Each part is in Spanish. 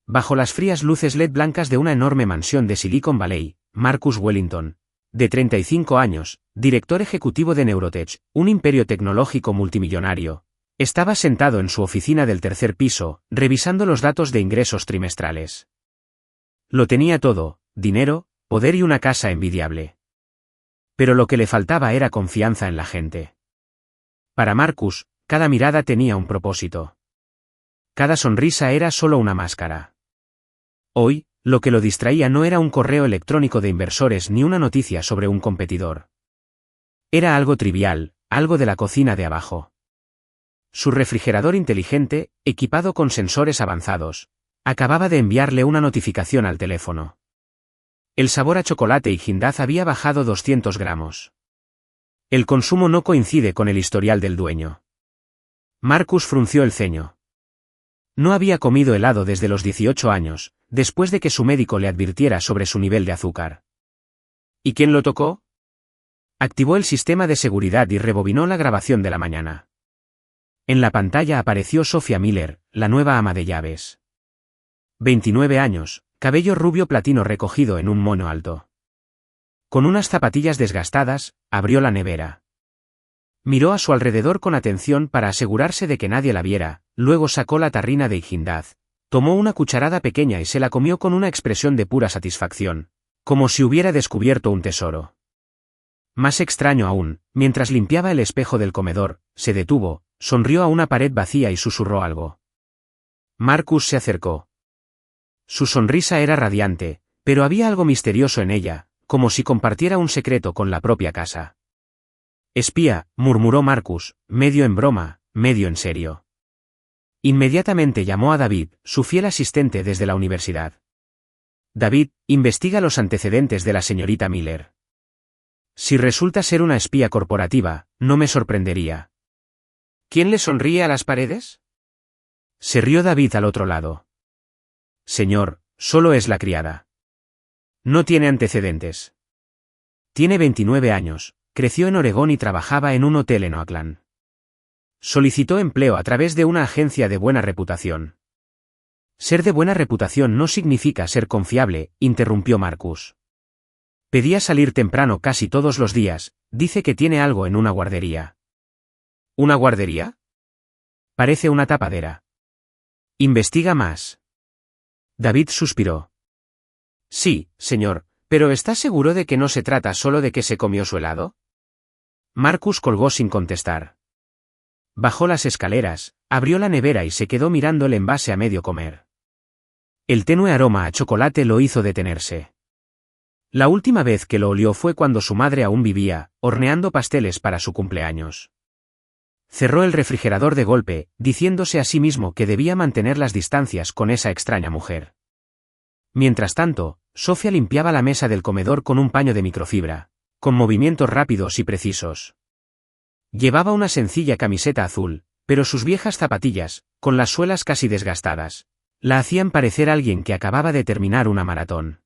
Bajo las frías luces LED blancas de una enorme mansión de Silicon Valley, Marcus Wellington, de 35 años, director ejecutivo de Neurotech, un imperio tecnológico multimillonario, estaba sentado en su oficina del tercer piso, revisando los datos de ingresos trimestrales. Lo tenía todo: dinero, poder y una casa envidiable. Pero lo que le faltaba era confianza en la gente. Para Marcus, cada mirada tenía un propósito. Cada sonrisa era solo una máscara. Hoy, lo que lo distraía no era un correo electrónico de inversores ni una noticia sobre un competidor. Era algo trivial, algo de la cocina de abajo. Su refrigerador inteligente, equipado con sensores avanzados, acababa de enviarle una notificación al teléfono. El sabor a chocolate y Hindaz había bajado 200 gramos. El consumo no coincide con el historial del dueño. Marcus frunció el ceño. No había comido helado desde los 18 años, después de que su médico le advirtiera sobre su nivel de azúcar. ¿Y quién lo tocó? Activó el sistema de seguridad y rebobinó la grabación de la mañana. En la pantalla apareció Sophia Miller, la nueva ama de llaves. 29 años, cabello rubio platino recogido en un moño alto. Con unas zapatillas desgastadas, abrió la nevera. Miró a su alrededor con atención para asegurarse de que nadie la viera, luego sacó la tarrina de Hindaz, tomó una cucharada pequeña y se la comió con una expresión de pura satisfacción, como si hubiera descubierto un tesoro. Más extraño aún, mientras limpiaba el espejo del comedor, se detuvo, sonrió a una pared vacía y susurró algo. Marcus se acercó. Su sonrisa era radiante, pero había algo misterioso en ella, como si compartiera un secreto con la propia casa. Espía, murmuró Marcus, medio en broma, medio en serio. Inmediatamente llamó a David, su fiel asistente desde la universidad. David, investiga los antecedentes de la señorita Miller. Si resulta ser una espía corporativa, no me sorprendería. ¿Quién le sonríe a las paredes? Se rió David al otro lado. Señor, solo es la criada. No tiene antecedentes. Tiene 29 años, creció en Oregón y trabajaba en un hotel en Oakland. Solicitó empleo a través de una agencia de buena reputación. Ser de buena reputación no significa ser confiable, interrumpió Marcus. Pedía salir temprano casi todos los días, dice que tiene algo en una guardería. ¿Una guardería? Parece una tapadera. Investiga más. David suspiró. Sí, señor, pero ¿está seguro de que no se trata solo de que se comió su helado? Marcus colgó sin contestar. Bajó las escaleras, abrió la nevera y se quedó mirando el envase a medio comer. El tenue aroma a chocolate lo hizo detenerse. La última vez que lo olió fue cuando su madre aún vivía, horneando pasteles para su cumpleaños. Cerró el refrigerador de golpe, diciéndose a sí mismo que debía mantener las distancias con esa extraña mujer. Mientras tanto, Sophia limpiaba la mesa del comedor con un paño de microfibra, con movimientos rápidos y precisos. Llevaba una sencilla camiseta azul, pero sus viejas zapatillas, con las suelas casi desgastadas, la hacían parecer alguien que acababa de terminar una maratón.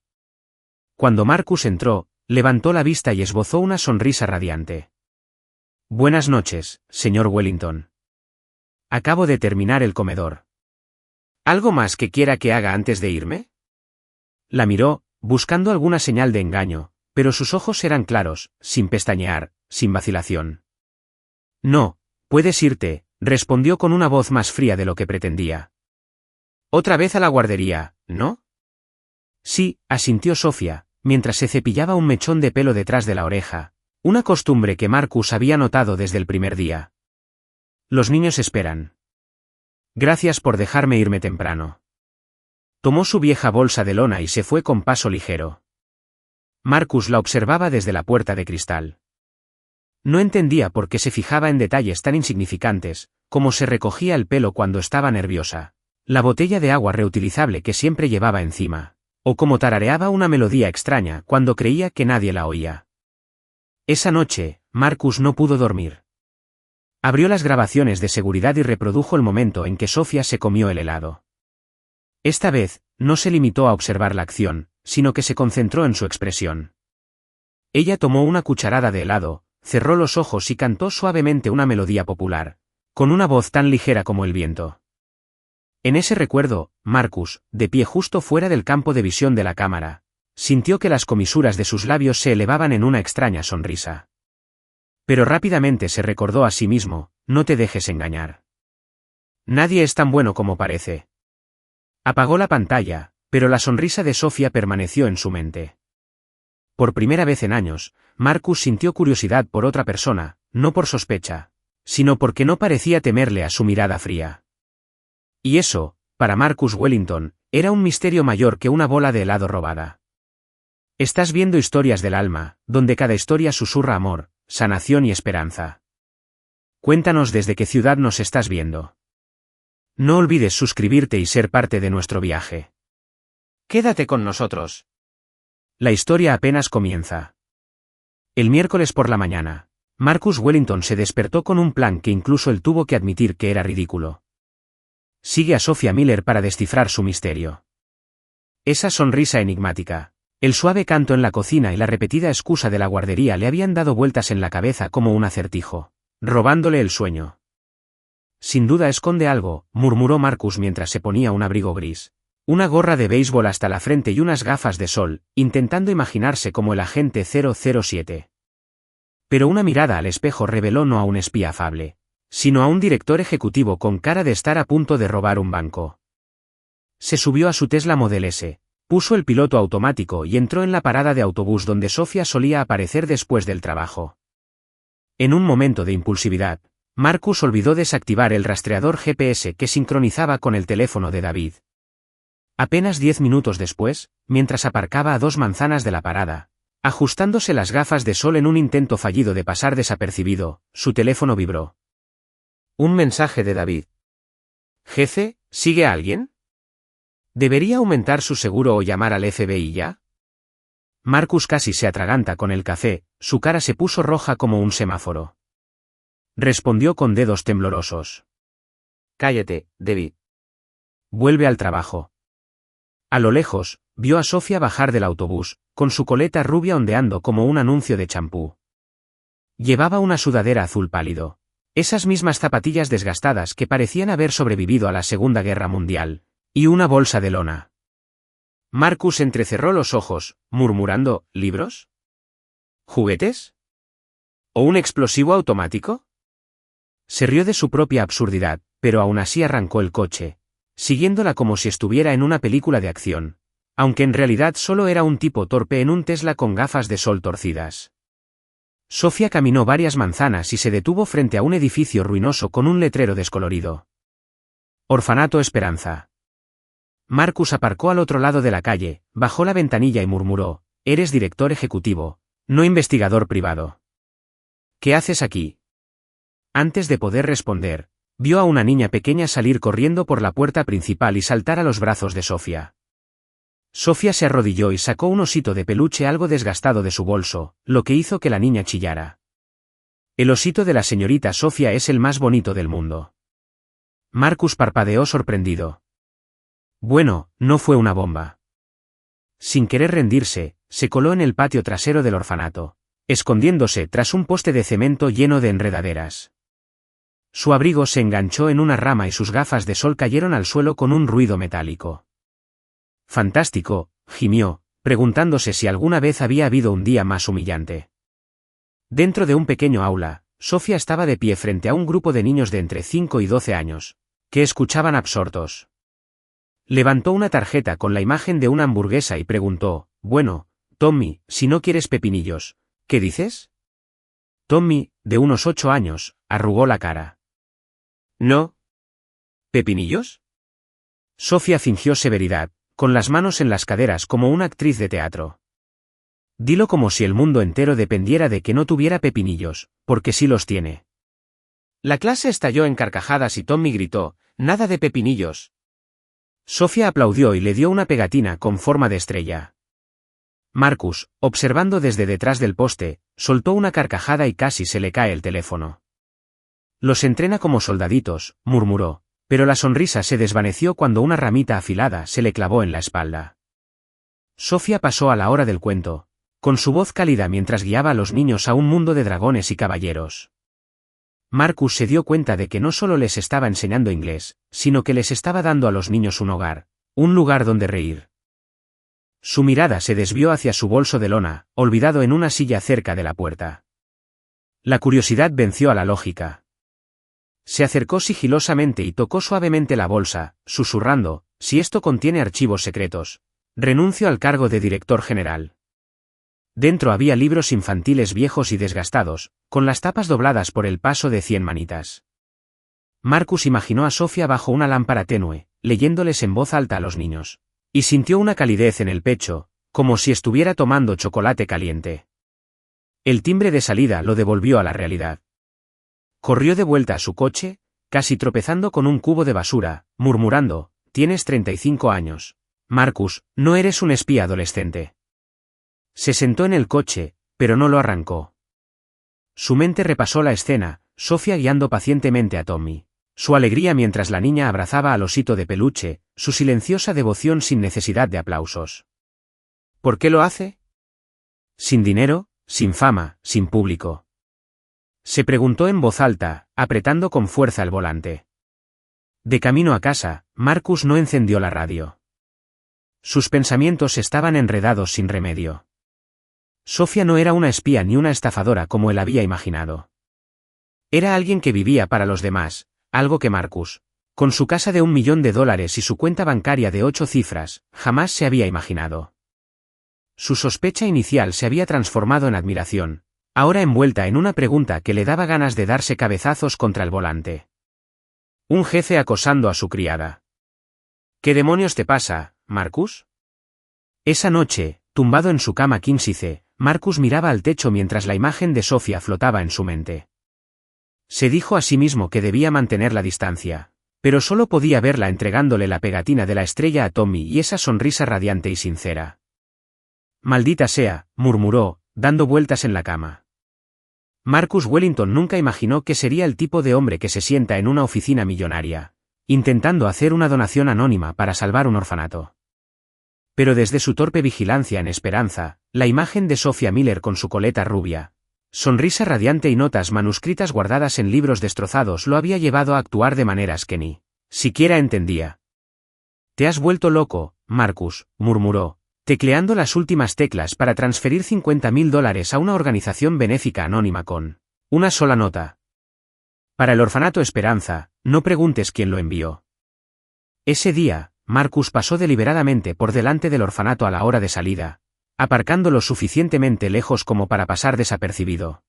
Cuando Marcus entró, levantó la vista y esbozó una sonrisa radiante. Buenas noches, señor Wellington. Acabo de terminar el comedor. ¿Algo más que quiera que haga antes de irme? La miró, buscando alguna señal de engaño, pero sus ojos eran claros, sin pestañear, sin vacilación. No, puedes irte, respondió con una voz más fría de lo que pretendía. Otra vez a la guardería, ¿no? Sí, asintió Sophia, mientras se cepillaba un mechón de pelo detrás de la oreja, una costumbre que Marcus había notado desde el primer día. Los niños esperan. Gracias por dejarme irme temprano. Tomó su vieja bolsa de lona y se fue con paso ligero. Marcus la observaba desde la puerta de cristal. No entendía por qué se fijaba en detalles tan insignificantes, como se recogía el pelo cuando estaba nerviosa, la botella de agua reutilizable que siempre llevaba encima, o cómo tarareaba una melodía extraña cuando creía que nadie la oía. Esa noche, Marcus no pudo dormir. Abrió las grabaciones de seguridad y reprodujo el momento en que Sophia se comió el helado. Esta vez, no se limitó a observar la acción, sino que se concentró en su expresión. Ella tomó una cucharada de helado, cerró los ojos y cantó suavemente una melodía popular, con una voz tan ligera como el viento. En ese recuerdo, Marcus, de pie justo fuera del campo de visión de la cámara, sintió que las comisuras de sus labios se elevaban en una extraña sonrisa. Pero rápidamente se recordó a sí mismo, no te dejes engañar. Nadie es tan bueno como parece. Apagó la pantalla, pero la sonrisa de Sofía permaneció en su mente. Por primera vez en años, Marcus sintió curiosidad por otra persona, no por sospecha, sino porque no parecía temerle a su mirada fría. Y eso, para Marcus Wellington, era un misterio mayor que una bola de helado robada. Estás viendo Historias del Alma, donde cada historia susurra amor, sanación y esperanza. Cuéntanos desde qué ciudad nos estás viendo. No olvides suscribirte y ser parte de nuestro viaje. Quédate con nosotros. La historia apenas comienza. El miércoles por la mañana, Marcus Wellington se despertó con un plan que incluso él tuvo que admitir que era ridículo. Sigue a Sophia Miller para descifrar su misterio. Esa sonrisa enigmática, el suave canto en la cocina y la repetida excusa de la guardería le habían dado vueltas en la cabeza como un acertijo, robándole el sueño. Sin duda esconde algo, murmuró Marcus mientras se ponía un abrigo gris, una gorra de béisbol hasta la frente y unas gafas de sol, intentando imaginarse como el agente 007. Pero una mirada al espejo reveló no a un espía afable, sino a un director ejecutivo con cara de estar a punto de robar un banco. Se subió a su Tesla Model S, puso el piloto automático y entró en la parada de autobús donde Sofía solía aparecer después del trabajo. En un momento de impulsividad, Marcus olvidó desactivar el rastreador GPS que sincronizaba con el teléfono de David. Apenas 10 minutos después, mientras aparcaba a 2 manzanas de la parada, ajustándose las gafas de sol en un intento fallido de pasar desapercibido, su teléfono vibró. Un mensaje de David. Jefe, ¿sigue a alguien? ¿Debería aumentar su seguro o llamar al FBI ya? Marcus casi se atraganta con el café, su cara se puso roja como un semáforo. Respondió con dedos temblorosos. Cállate, David. Vuelve al trabajo. A lo lejos, vio a Sofía bajar del autobús, con su coleta rubia ondeando como un anuncio de champú. Llevaba una sudadera azul pálido. Esas mismas zapatillas desgastadas que parecían haber sobrevivido a la Segunda Guerra Mundial, y una bolsa de lona. Marcus entrecerró los ojos, murmurando, ¿libros? ¿Juguetes? ¿O un explosivo automático? Se rió de su propia absurdidad, pero aún así arrancó el coche, siguiéndola como si estuviera en una película de acción, aunque en realidad solo era un tipo torpe en un Tesla con gafas de sol torcidas. Sofía caminó varias manzanas y se detuvo frente a un edificio ruinoso con un letrero descolorido. Orfanato Esperanza. Marcus aparcó al otro lado de la calle, bajó la ventanilla y murmuró, «Eres director ejecutivo, no investigador privado. ¿Qué haces aquí?» Antes de poder responder, vio a una niña pequeña salir corriendo por la puerta principal y saltar a los brazos de Sofía. Sofía se arrodilló y sacó un osito de peluche algo desgastado de su bolso, lo que hizo que la niña chillara. El osito de la señorita Sofía es el más bonito del mundo. Marcus parpadeó sorprendido. Bueno, no fue una bomba. Sin querer rendirse, se coló en el patio trasero del orfanato, escondiéndose tras un poste de cemento lleno de enredaderas. Su abrigo se enganchó en una rama y sus gafas de sol cayeron al suelo con un ruido metálico. Fantástico, gimió, preguntándose si alguna vez había habido un día más humillante. Dentro de un pequeño aula, Sofía estaba de pie frente a un grupo de niños de entre 5 y 12 años, que escuchaban absortos. Levantó una tarjeta con la imagen de una hamburguesa y preguntó, «Bueno, Tommy, si no quieres pepinillos, ¿qué dices?» Tommy, de unos 8 años, arrugó la cara. «No. ¿Pepinillos?» Sofía fingió severidad, con las manos en las caderas como una actriz de teatro. Dilo como si el mundo entero dependiera de que no tuviera pepinillos, porque sí los tiene. La clase estalló en carcajadas y Tommy gritó, «¡Nada de pepinillos!». Sofía aplaudió y le dio una pegatina con forma de estrella. Marcus, observando desde detrás del poste, soltó una carcajada y casi se le cae el teléfono. «Los entrena como soldaditos», murmuró, pero la sonrisa se desvaneció cuando una ramita afilada se le clavó en la espalda. Sofía pasó a la hora del cuento, con su voz cálida mientras guiaba a los niños a un mundo de dragones y caballeros. Marcus se dio cuenta de que no solo les estaba enseñando inglés, sino que les estaba dando a los niños un hogar, un lugar donde reír. Su mirada se desvió hacia su bolso de lona, olvidado en una silla cerca de la puerta. La curiosidad venció a la lógica. Se acercó sigilosamente y tocó suavemente la bolsa, susurrando: «Si esto contiene archivos secretos, renuncio al cargo de director general». Dentro había libros infantiles viejos y desgastados, con las tapas dobladas por el paso de 100 manitas. Marcus imaginó a Sofía bajo una lámpara tenue, leyéndoles en voz alta a los niños. Y sintió una calidez en el pecho, como si estuviera tomando chocolate caliente. El timbre de salida lo devolvió a la realidad. Corrió de vuelta a su coche, casi tropezando con un cubo de basura, murmurando: «Tienes 35 años. Marcus, no eres un espía adolescente». Se sentó en el coche, pero no lo arrancó. Su mente repasó la escena, Sofía guiando pacientemente a Tommy. Su alegría mientras la niña abrazaba al osito de peluche, su silenciosa devoción sin necesidad de aplausos. ¿Por qué lo hace? Sin dinero, sin fama, sin público. Se preguntó en voz alta, apretando con fuerza el volante. De camino a casa, Marcus no encendió la radio. Sus pensamientos estaban enredados sin remedio. Sofía no era una espía ni una estafadora como él había imaginado. Era alguien que vivía para los demás, algo que Marcus, con su casa de $1 millón y su cuenta bancaria de 8 cifras, jamás se había imaginado. Su sospecha inicial se había transformado en admiración, ahora envuelta en una pregunta que le daba ganas de darse cabezazos contra el volante. Un jefe acosando a su criada. ¿Qué demonios te pasa, Marcus? Esa noche, tumbado en su cama quínsice, Marcus miraba al techo mientras la imagen de Sofía flotaba en su mente. Se dijo a sí mismo que debía mantener la distancia, pero solo podía verla entregándole la pegatina de la estrella a Tommy y esa sonrisa radiante y sincera. «Maldita sea», murmuró, dando vueltas en la cama. Marcus Wellington nunca imaginó que sería el tipo de hombre que se sienta en una oficina millonaria, intentando hacer una donación anónima para salvar un orfanato. Pero desde su torpe vigilancia en Esperanza, la imagen de Sophia Miller con su coleta rubia, sonrisa radiante y notas manuscritas guardadas en libros destrozados lo había llevado a actuar de maneras que ni siquiera entendía. «Te has vuelto loco, Marcus», murmuró, tecleando las últimas teclas para transferir $50.000 a una organización benéfica anónima con una sola nota. Para el orfanato Esperanza, no preguntes quién lo envió. Ese día, Marcus pasó deliberadamente por delante del orfanato a la hora de salida, aparcando lo suficientemente lejos como para pasar desapercibido.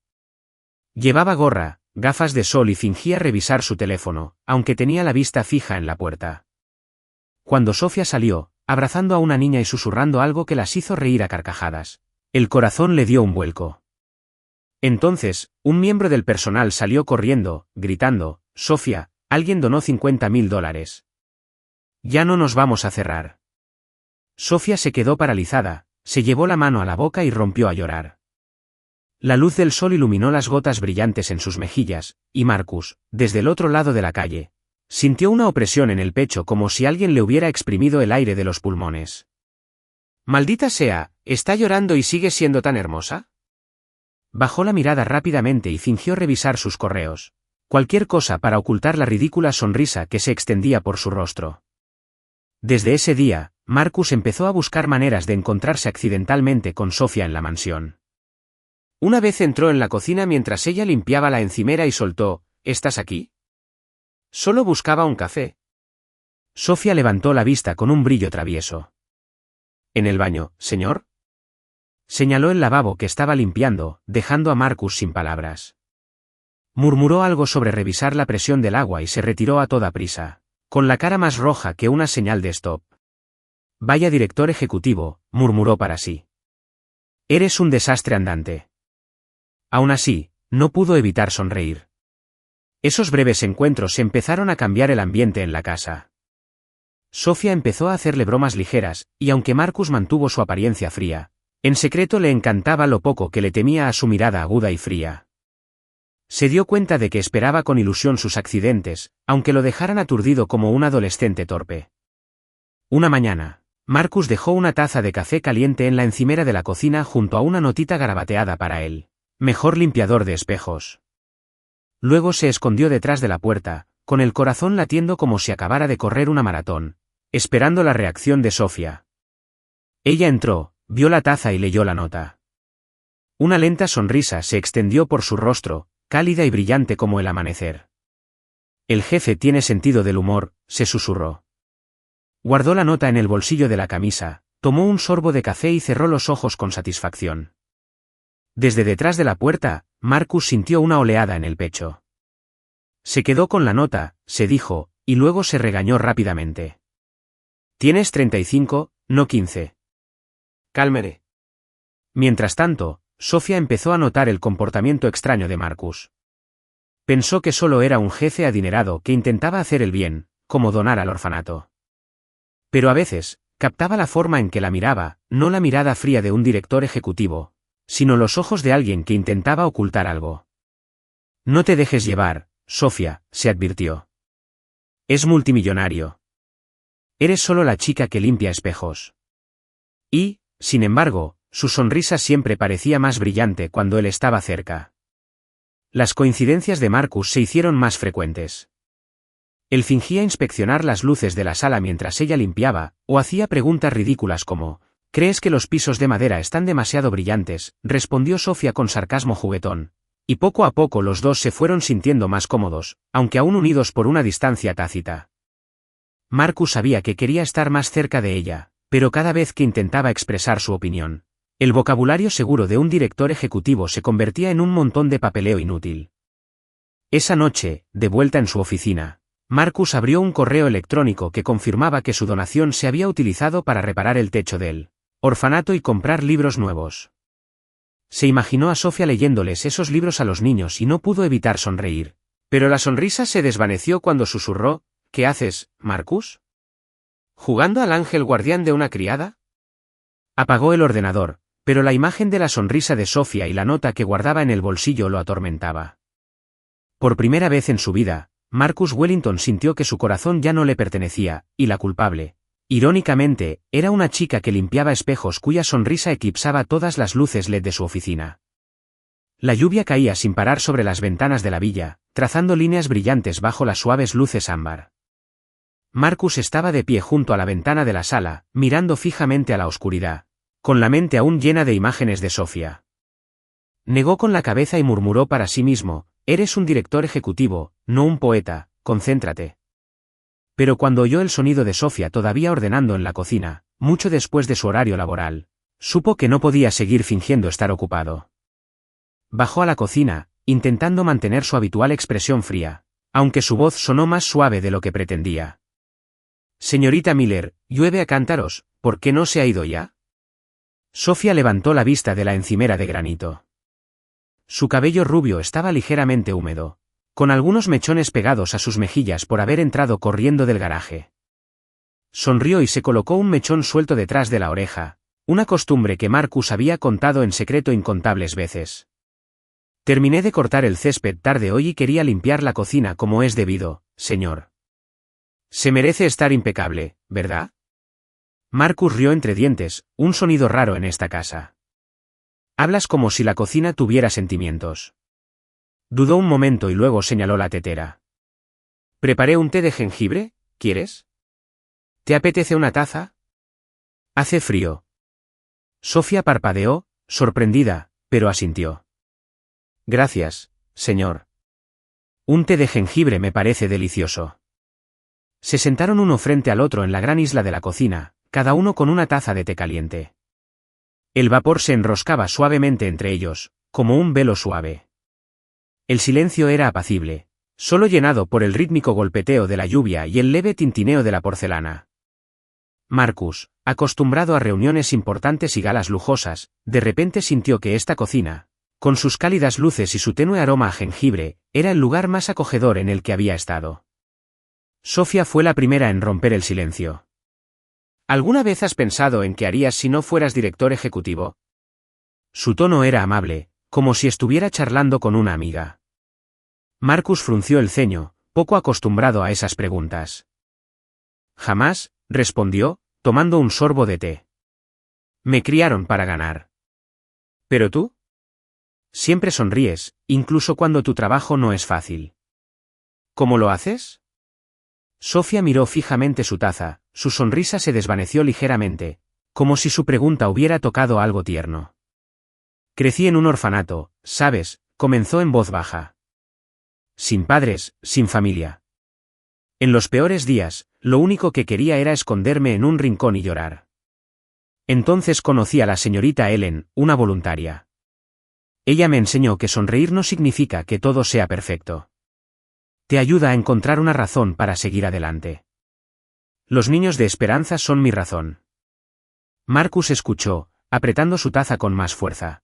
Llevaba gorra, gafas de sol y fingía revisar su teléfono, aunque tenía la vista fija en la puerta. Cuando Sofía salió, abrazando a una niña y susurrando algo que las hizo reír a carcajadas, el corazón le dio un vuelco. Entonces, un miembro del personal salió corriendo, gritando: «Sofía, alguien donó $50.000. Ya no nos vamos a cerrar». Sofía se quedó paralizada, se llevó la mano a la boca y rompió a llorar. La luz del sol iluminó las gotas brillantes en sus mejillas, y Marcus, desde el otro lado de la calle, sintió una opresión en el pecho como si alguien le hubiera exprimido el aire de los pulmones. «Maldita sea, ¿está llorando y sigue siendo tan hermosa?». Bajó la mirada rápidamente y fingió revisar sus correos. Cualquier cosa para ocultar la ridícula sonrisa que se extendía por su rostro. Desde ese día, Marcus empezó a buscar maneras de encontrarse accidentalmente con Sofía en la mansión. Una vez entró en la cocina mientras ella limpiaba la encimera y soltó: «¿Estás aquí?». «Solo buscaba un café». Sofía levantó la vista con un brillo travieso. «¿En el baño, señor?». Señaló el lavabo que estaba limpiando, dejando a Marcus sin palabras. Murmuró algo sobre revisar la presión del agua y se retiró a toda prisa, con la cara más roja que una señal de stop. «Vaya director ejecutivo», murmuró para sí. «Eres un desastre andante». Aún así, no pudo evitar sonreír. Esos breves encuentros empezaron a cambiar el ambiente en la casa. Sofía empezó a hacerle bromas ligeras, y aunque Marcus mantuvo su apariencia fría, en secreto le encantaba lo poco que le temía a su mirada aguda y fría. Se dio cuenta de que esperaba con ilusión sus accidentes, aunque lo dejaran aturdido como un adolescente torpe. Una mañana, Marcus dejó una taza de café caliente en la encimera de la cocina junto a una notita garabateada para él: «Mejor limpiador de espejos». Luego se escondió detrás de la puerta, con el corazón latiendo como si acabara de correr una maratón, esperando la reacción de Sofía. Ella entró, vio la taza y leyó la nota. Una lenta sonrisa se extendió por su rostro, cálida y brillante como el amanecer. El jefe tiene sentido del humor, se susurró. Guardó la nota en el bolsillo de la camisa, tomó un sorbo de café y cerró los ojos con satisfacción. Desde detrás de la puerta, Marcus sintió una oleada en el pecho. Se quedó con la nota, se dijo, y luego se regañó rápidamente. Tienes 35, no 15. Cálmere. Mientras tanto, Sofía empezó a notar el comportamiento extraño de Marcus. Pensó que solo era un jefe adinerado que intentaba hacer el bien, como donar al orfanato. Pero a veces, captaba la forma en que la miraba, no la mirada fría de un director ejecutivo, sino los ojos de alguien que intentaba ocultar algo. No te dejes llevar, Sofía, se advirtió. Es multimillonario. Eres solo la chica que limpia espejos. Y, sin embargo, su sonrisa siempre parecía más brillante cuando él estaba cerca. Las coincidencias de Marcus se hicieron más frecuentes. Él fingía inspeccionar las luces de la sala mientras ella limpiaba, o hacía preguntas ridículas como, ¿crees que los pisos de madera están demasiado brillantes?, respondió Sofía con sarcasmo juguetón. Y poco a poco los dos se fueron sintiendo más cómodos, aunque aún unidos por una distancia tácita. Marcus sabía que quería estar más cerca de ella, pero cada vez que intentaba expresar su opinión, el vocabulario seguro de un director ejecutivo se convertía en un montón de papeleo inútil. Esa noche, de vuelta en su oficina, Marcus abrió un correo electrónico que confirmaba que su donación se había utilizado para reparar el techo del orfanato y comprar libros nuevos. Se imaginó a Sofía leyéndoles esos libros a los niños y no pudo evitar sonreír. Pero la sonrisa se desvaneció cuando susurró, ¿qué haces, Marcus? ¿Jugando al ángel guardián de una criada? Apagó el ordenador, pero la imagen de la sonrisa de Sofía y la nota que guardaba en el bolsillo lo atormentaba. Por primera vez en su vida, Marcus Wellington sintió que su corazón ya no le pertenecía, y la culpable, irónicamente, era una chica que limpiaba espejos cuya sonrisa eclipsaba todas las luces LED de su oficina. La lluvia caía sin parar sobre las ventanas de la villa, trazando líneas brillantes bajo las suaves luces ámbar. Marcus estaba de pie junto a la ventana de la sala, mirando fijamente a la oscuridad, con la mente aún llena de imágenes de Sofía. Negó con la cabeza y murmuró para sí mismo, eres un director ejecutivo, no un poeta, concéntrate. Pero cuando oyó el sonido de Sofía todavía ordenando en la cocina, mucho después de su horario laboral, supo que no podía seguir fingiendo estar ocupado. Bajó a la cocina, intentando mantener su habitual expresión fría, aunque su voz sonó más suave de lo que pretendía. Señorita Miller, llueve a cántaros, ¿por qué no se ha ido ya? Sofía levantó la vista de la encimera de granito. Su cabello rubio estaba ligeramente húmedo, con algunos mechones pegados a sus mejillas por haber entrado corriendo del garaje. Sonrió y se colocó un mechón suelto detrás de la oreja, una costumbre que Marcus había contado en secreto incontables veces. Terminé de cortar el césped tarde hoy y quería limpiar la cocina como es debido, señor. Se merece estar impecable, ¿verdad? Marcus rió entre dientes, un sonido raro en esta casa. Hablas como si la cocina tuviera sentimientos. Dudó un momento y luego señaló la tetera. Preparé un té de jengibre, ¿quieres? ¿Te apetece una taza? Hace frío. Sofía parpadeó, sorprendida, pero asintió. Gracias, señor. Un té de jengibre me parece delicioso. Se sentaron uno frente al otro en la gran isla de la cocina, cada uno con una taza de té caliente. El vapor se enroscaba suavemente entre ellos, como un velo suave. El silencio era apacible, solo llenado por el rítmico golpeteo de la lluvia y el leve tintineo de la porcelana. Marcus, acostumbrado a reuniones importantes y galas lujosas, de repente sintió que esta cocina, con sus cálidas luces y su tenue aroma a jengibre, era el lugar más acogedor en el que había estado. Sofía fue la primera en romper el silencio. ¿Alguna vez has pensado en qué harías si no fueras director ejecutivo? Su tono era amable, como si estuviera charlando con una amiga. Marcus frunció el ceño, poco acostumbrado a esas preguntas. Jamás, respondió, tomando un sorbo de té. Me criaron para ganar. ¿Pero tú? Siempre sonríes, incluso cuando tu trabajo no es fácil. ¿Cómo lo haces? Sofía miró fijamente su taza, su sonrisa se desvaneció ligeramente, como si su pregunta hubiera tocado algo tierno. Crecí en un orfanato, ¿sabes? Comenzó en voz baja. Sin padres, sin familia. En los peores días, lo único que quería era esconderme en un rincón y llorar. Entonces conocí a la señorita Ellen, una voluntaria. Ella me enseñó que sonreír no significa que todo sea perfecto. Te ayuda a encontrar una razón para seguir adelante. Los niños de esperanza son mi razón. Marcus escuchó, apretando su taza con más fuerza.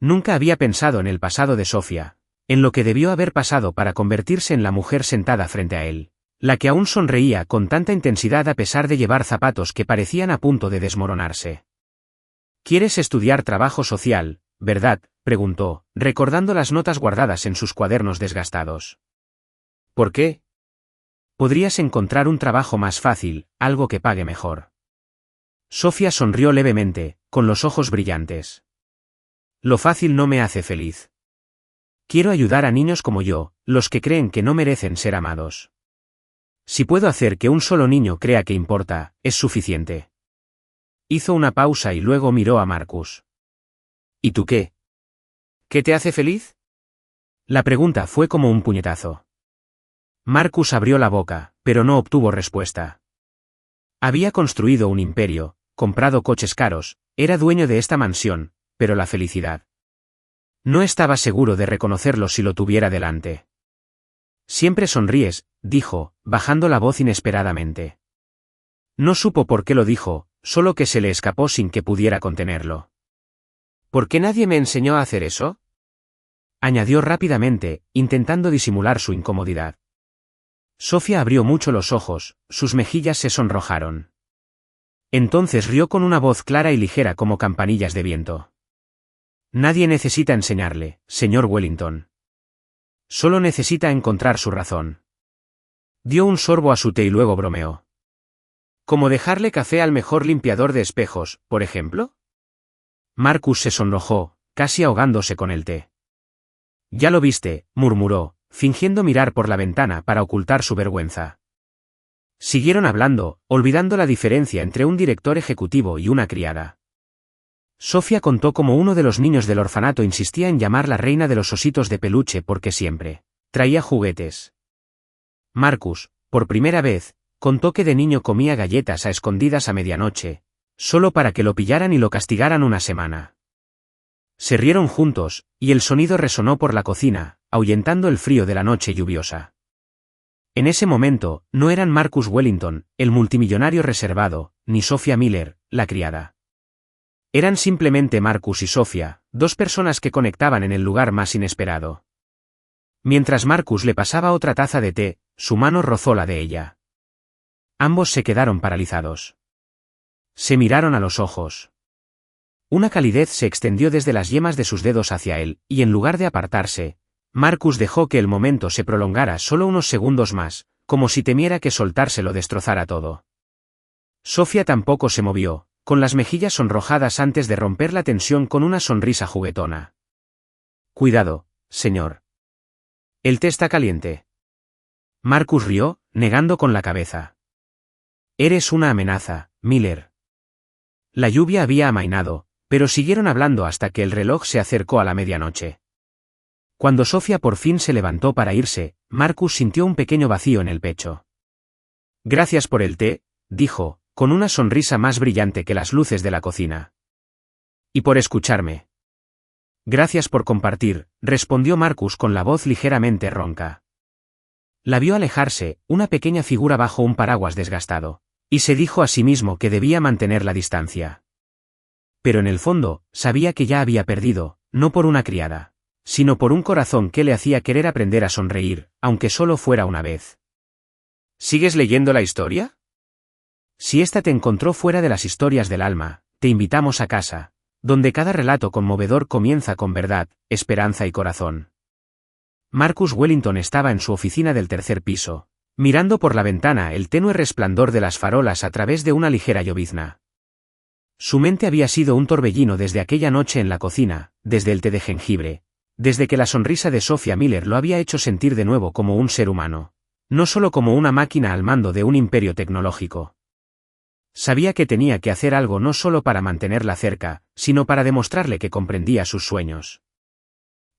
Nunca había pensado en el pasado de Sofía, en lo que debió haber pasado para convertirse en la mujer sentada frente a él, la que aún sonreía con tanta intensidad a pesar de llevar zapatos que parecían a punto de desmoronarse. ¿Quieres estudiar trabajo social, verdad?, preguntó, recordando las notas guardadas en sus cuadernos desgastados. ¿Por qué? Podrías encontrar un trabajo más fácil, algo que pague mejor. Sofía sonrió levemente, con los ojos brillantes. Lo fácil no me hace feliz. Quiero ayudar a niños como yo, los que creen que no merecen ser amados. Si puedo hacer que un solo niño crea que importa, es suficiente. Hizo una pausa y luego miró a Marcus. ¿Y tú qué? ¿Qué te hace feliz? La pregunta fue como un puñetazo. Marcus abrió la boca, pero no obtuvo respuesta. Había construido un imperio, comprado coches caros, era dueño de esta mansión, pero la felicidad. No estaba seguro de reconocerlo si lo tuviera delante. Siempre sonríes, dijo, bajando la voz inesperadamente. No supo por qué lo dijo, solo que se le escapó sin que pudiera contenerlo. ¿Por qué nadie me enseñó a hacer eso? Añadió rápidamente, intentando disimular su incomodidad. Sofía abrió mucho los ojos, sus mejillas se sonrojaron. Entonces rió con una voz clara y ligera como campanillas de viento. Nadie necesita enseñarle, señor Wellington. Solo necesita encontrar su razón. Dio un sorbo a su té y luego bromeó. ¿Cómo dejarle café al mejor limpiador de espejos, por ejemplo? Marcus se sonrojó, casi ahogándose con el té. Ya lo viste, murmuró, fingiendo mirar por la ventana para ocultar su vergüenza. Siguieron hablando, olvidando la diferencia entre un director ejecutivo y una criada. Sofía contó cómo uno de los niños del orfanato insistía en llamar la reina de los ositos de peluche porque siempre traía juguetes. Marcus, por primera vez, contó que de niño comía galletas a escondidas a medianoche, solo para que lo pillaran y lo castigaran una semana. Se rieron juntos, y el sonido resonó por la cocina, ahuyentando el frío de la noche lluviosa. En ese momento, no eran Marcus Wellington, el multimillonario reservado, ni Sophia Miller, la criada. Eran simplemente Marcus y Sofía, dos personas que conectaban en el lugar más inesperado. Mientras Marcus le pasaba otra taza de té, su mano rozó la de ella. Ambos se quedaron paralizados. Se miraron a los ojos. Una calidez se extendió desde las yemas de sus dedos hacia él, y en lugar de apartarse, Marcus dejó que el momento se prolongara solo unos segundos más, como si temiera que soltárselo destrozara todo. Sofía tampoco se movió, con las mejillas sonrojadas antes de romper la tensión con una sonrisa juguetona. Cuidado, señor. El té está caliente. Marcus rió, negando con la cabeza. Eres una amenaza, Miller. La lluvia había amainado, pero siguieron hablando hasta que el reloj se acercó a la medianoche. Cuando Sofía por fin se levantó para irse, Marcus sintió un pequeño vacío en el pecho. Gracias por el té, dijo, con una sonrisa más brillante que las luces de la cocina. Y por escucharme. Gracias por compartir, respondió Marcus con la voz ligeramente ronca. La vio alejarse, una pequeña figura bajo un paraguas desgastado, y se dijo a sí mismo que debía mantener la distancia. Pero en el fondo, sabía que ya había perdido, no por una criada, sino por un corazón que le hacía querer aprender a sonreír, aunque solo fuera una vez. ¿Sigues leyendo la historia? Si esta te encontró fuera de las historias del alma, te invitamos a casa, donde cada relato conmovedor comienza con verdad, esperanza y corazón. Marcus Wellington estaba en su oficina del tercer piso, mirando por la ventana el tenue resplandor de las farolas a través de una ligera llovizna. Su mente había sido un torbellino desde aquella noche en la cocina, desde el té de jengibre, desde que la sonrisa de Sophia Miller lo había hecho sentir de nuevo como un ser humano, no solo como una máquina al mando de un imperio tecnológico. Sabía que tenía que hacer algo no solo para mantenerla cerca, sino para demostrarle que comprendía sus sueños.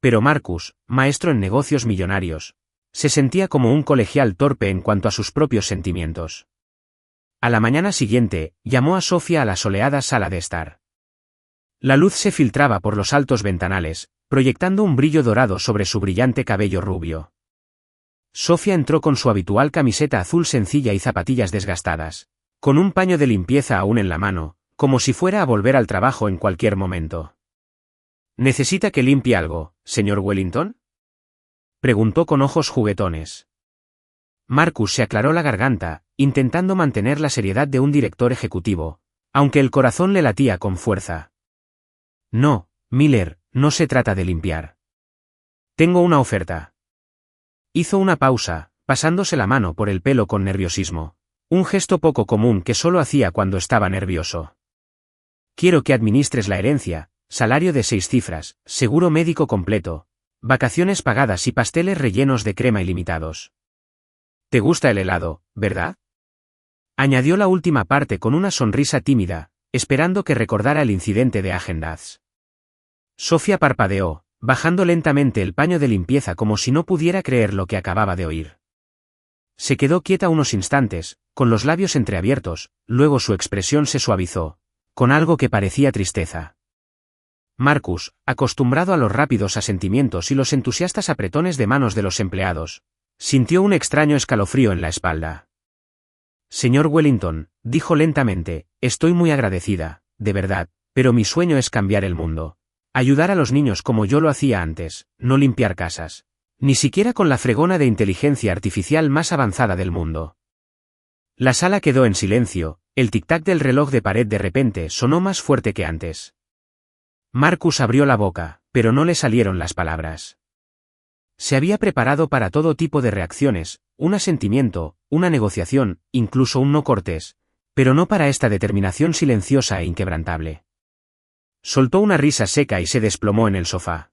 Pero Marcus, maestro en negocios millonarios, se sentía como un colegial torpe en cuanto a sus propios sentimientos. A la mañana siguiente, llamó a Sophia a la soleada sala de estar. La luz se filtraba por los altos ventanales, proyectando un brillo dorado sobre su brillante cabello rubio. Sophia entró con su habitual camiseta azul sencilla y zapatillas desgastadas, con un paño de limpieza aún en la mano, como si fuera a volver al trabajo en cualquier momento. ¿Necesita que limpie algo, señor Wellington?, preguntó con ojos juguetones. Marcus se aclaró la garganta, intentando mantener la seriedad de un director ejecutivo, aunque el corazón le latía con fuerza. No, Miller, no se trata de limpiar. Tengo una oferta. Hizo una pausa, pasándose la mano por el pelo con nerviosismo, un gesto poco común que solo hacía cuando estaba nervioso. Quiero que administres la herencia, salario de 6 cifras, seguro médico completo, vacaciones pagadas y pasteles rellenos de crema ilimitados. ¿Te gusta el helado, verdad?, añadió la última parte con una sonrisa tímida, esperando que recordara el incidente de Häagen-Dazs. Sophia parpadeó, bajando lentamente el paño de limpieza como si no pudiera creer lo que acababa de oír. Se quedó quieta unos instantes, con los labios entreabiertos, luego su expresión se suavizó, con algo que parecía tristeza. Marcus, acostumbrado a los rápidos asentimientos y los entusiastas apretones de manos de los empleados, sintió un extraño escalofrío en la espalda. Señor Wellington, dijo lentamente, estoy muy agradecida, de verdad, pero mi sueño es cambiar el mundo. Ayudar a los niños como yo lo hacía antes, no limpiar casas. Ni siquiera con la fregona de inteligencia artificial más avanzada del mundo. La sala quedó en silencio, el tic-tac del reloj de pared de repente sonó más fuerte que antes. Marcus abrió la boca, pero no le salieron las palabras. Se había preparado para todo tipo de reacciones, un asentimiento, una negociación, incluso un no cortés, pero no para esta determinación silenciosa e inquebrantable. Soltó una risa seca y se desplomó en el sofá.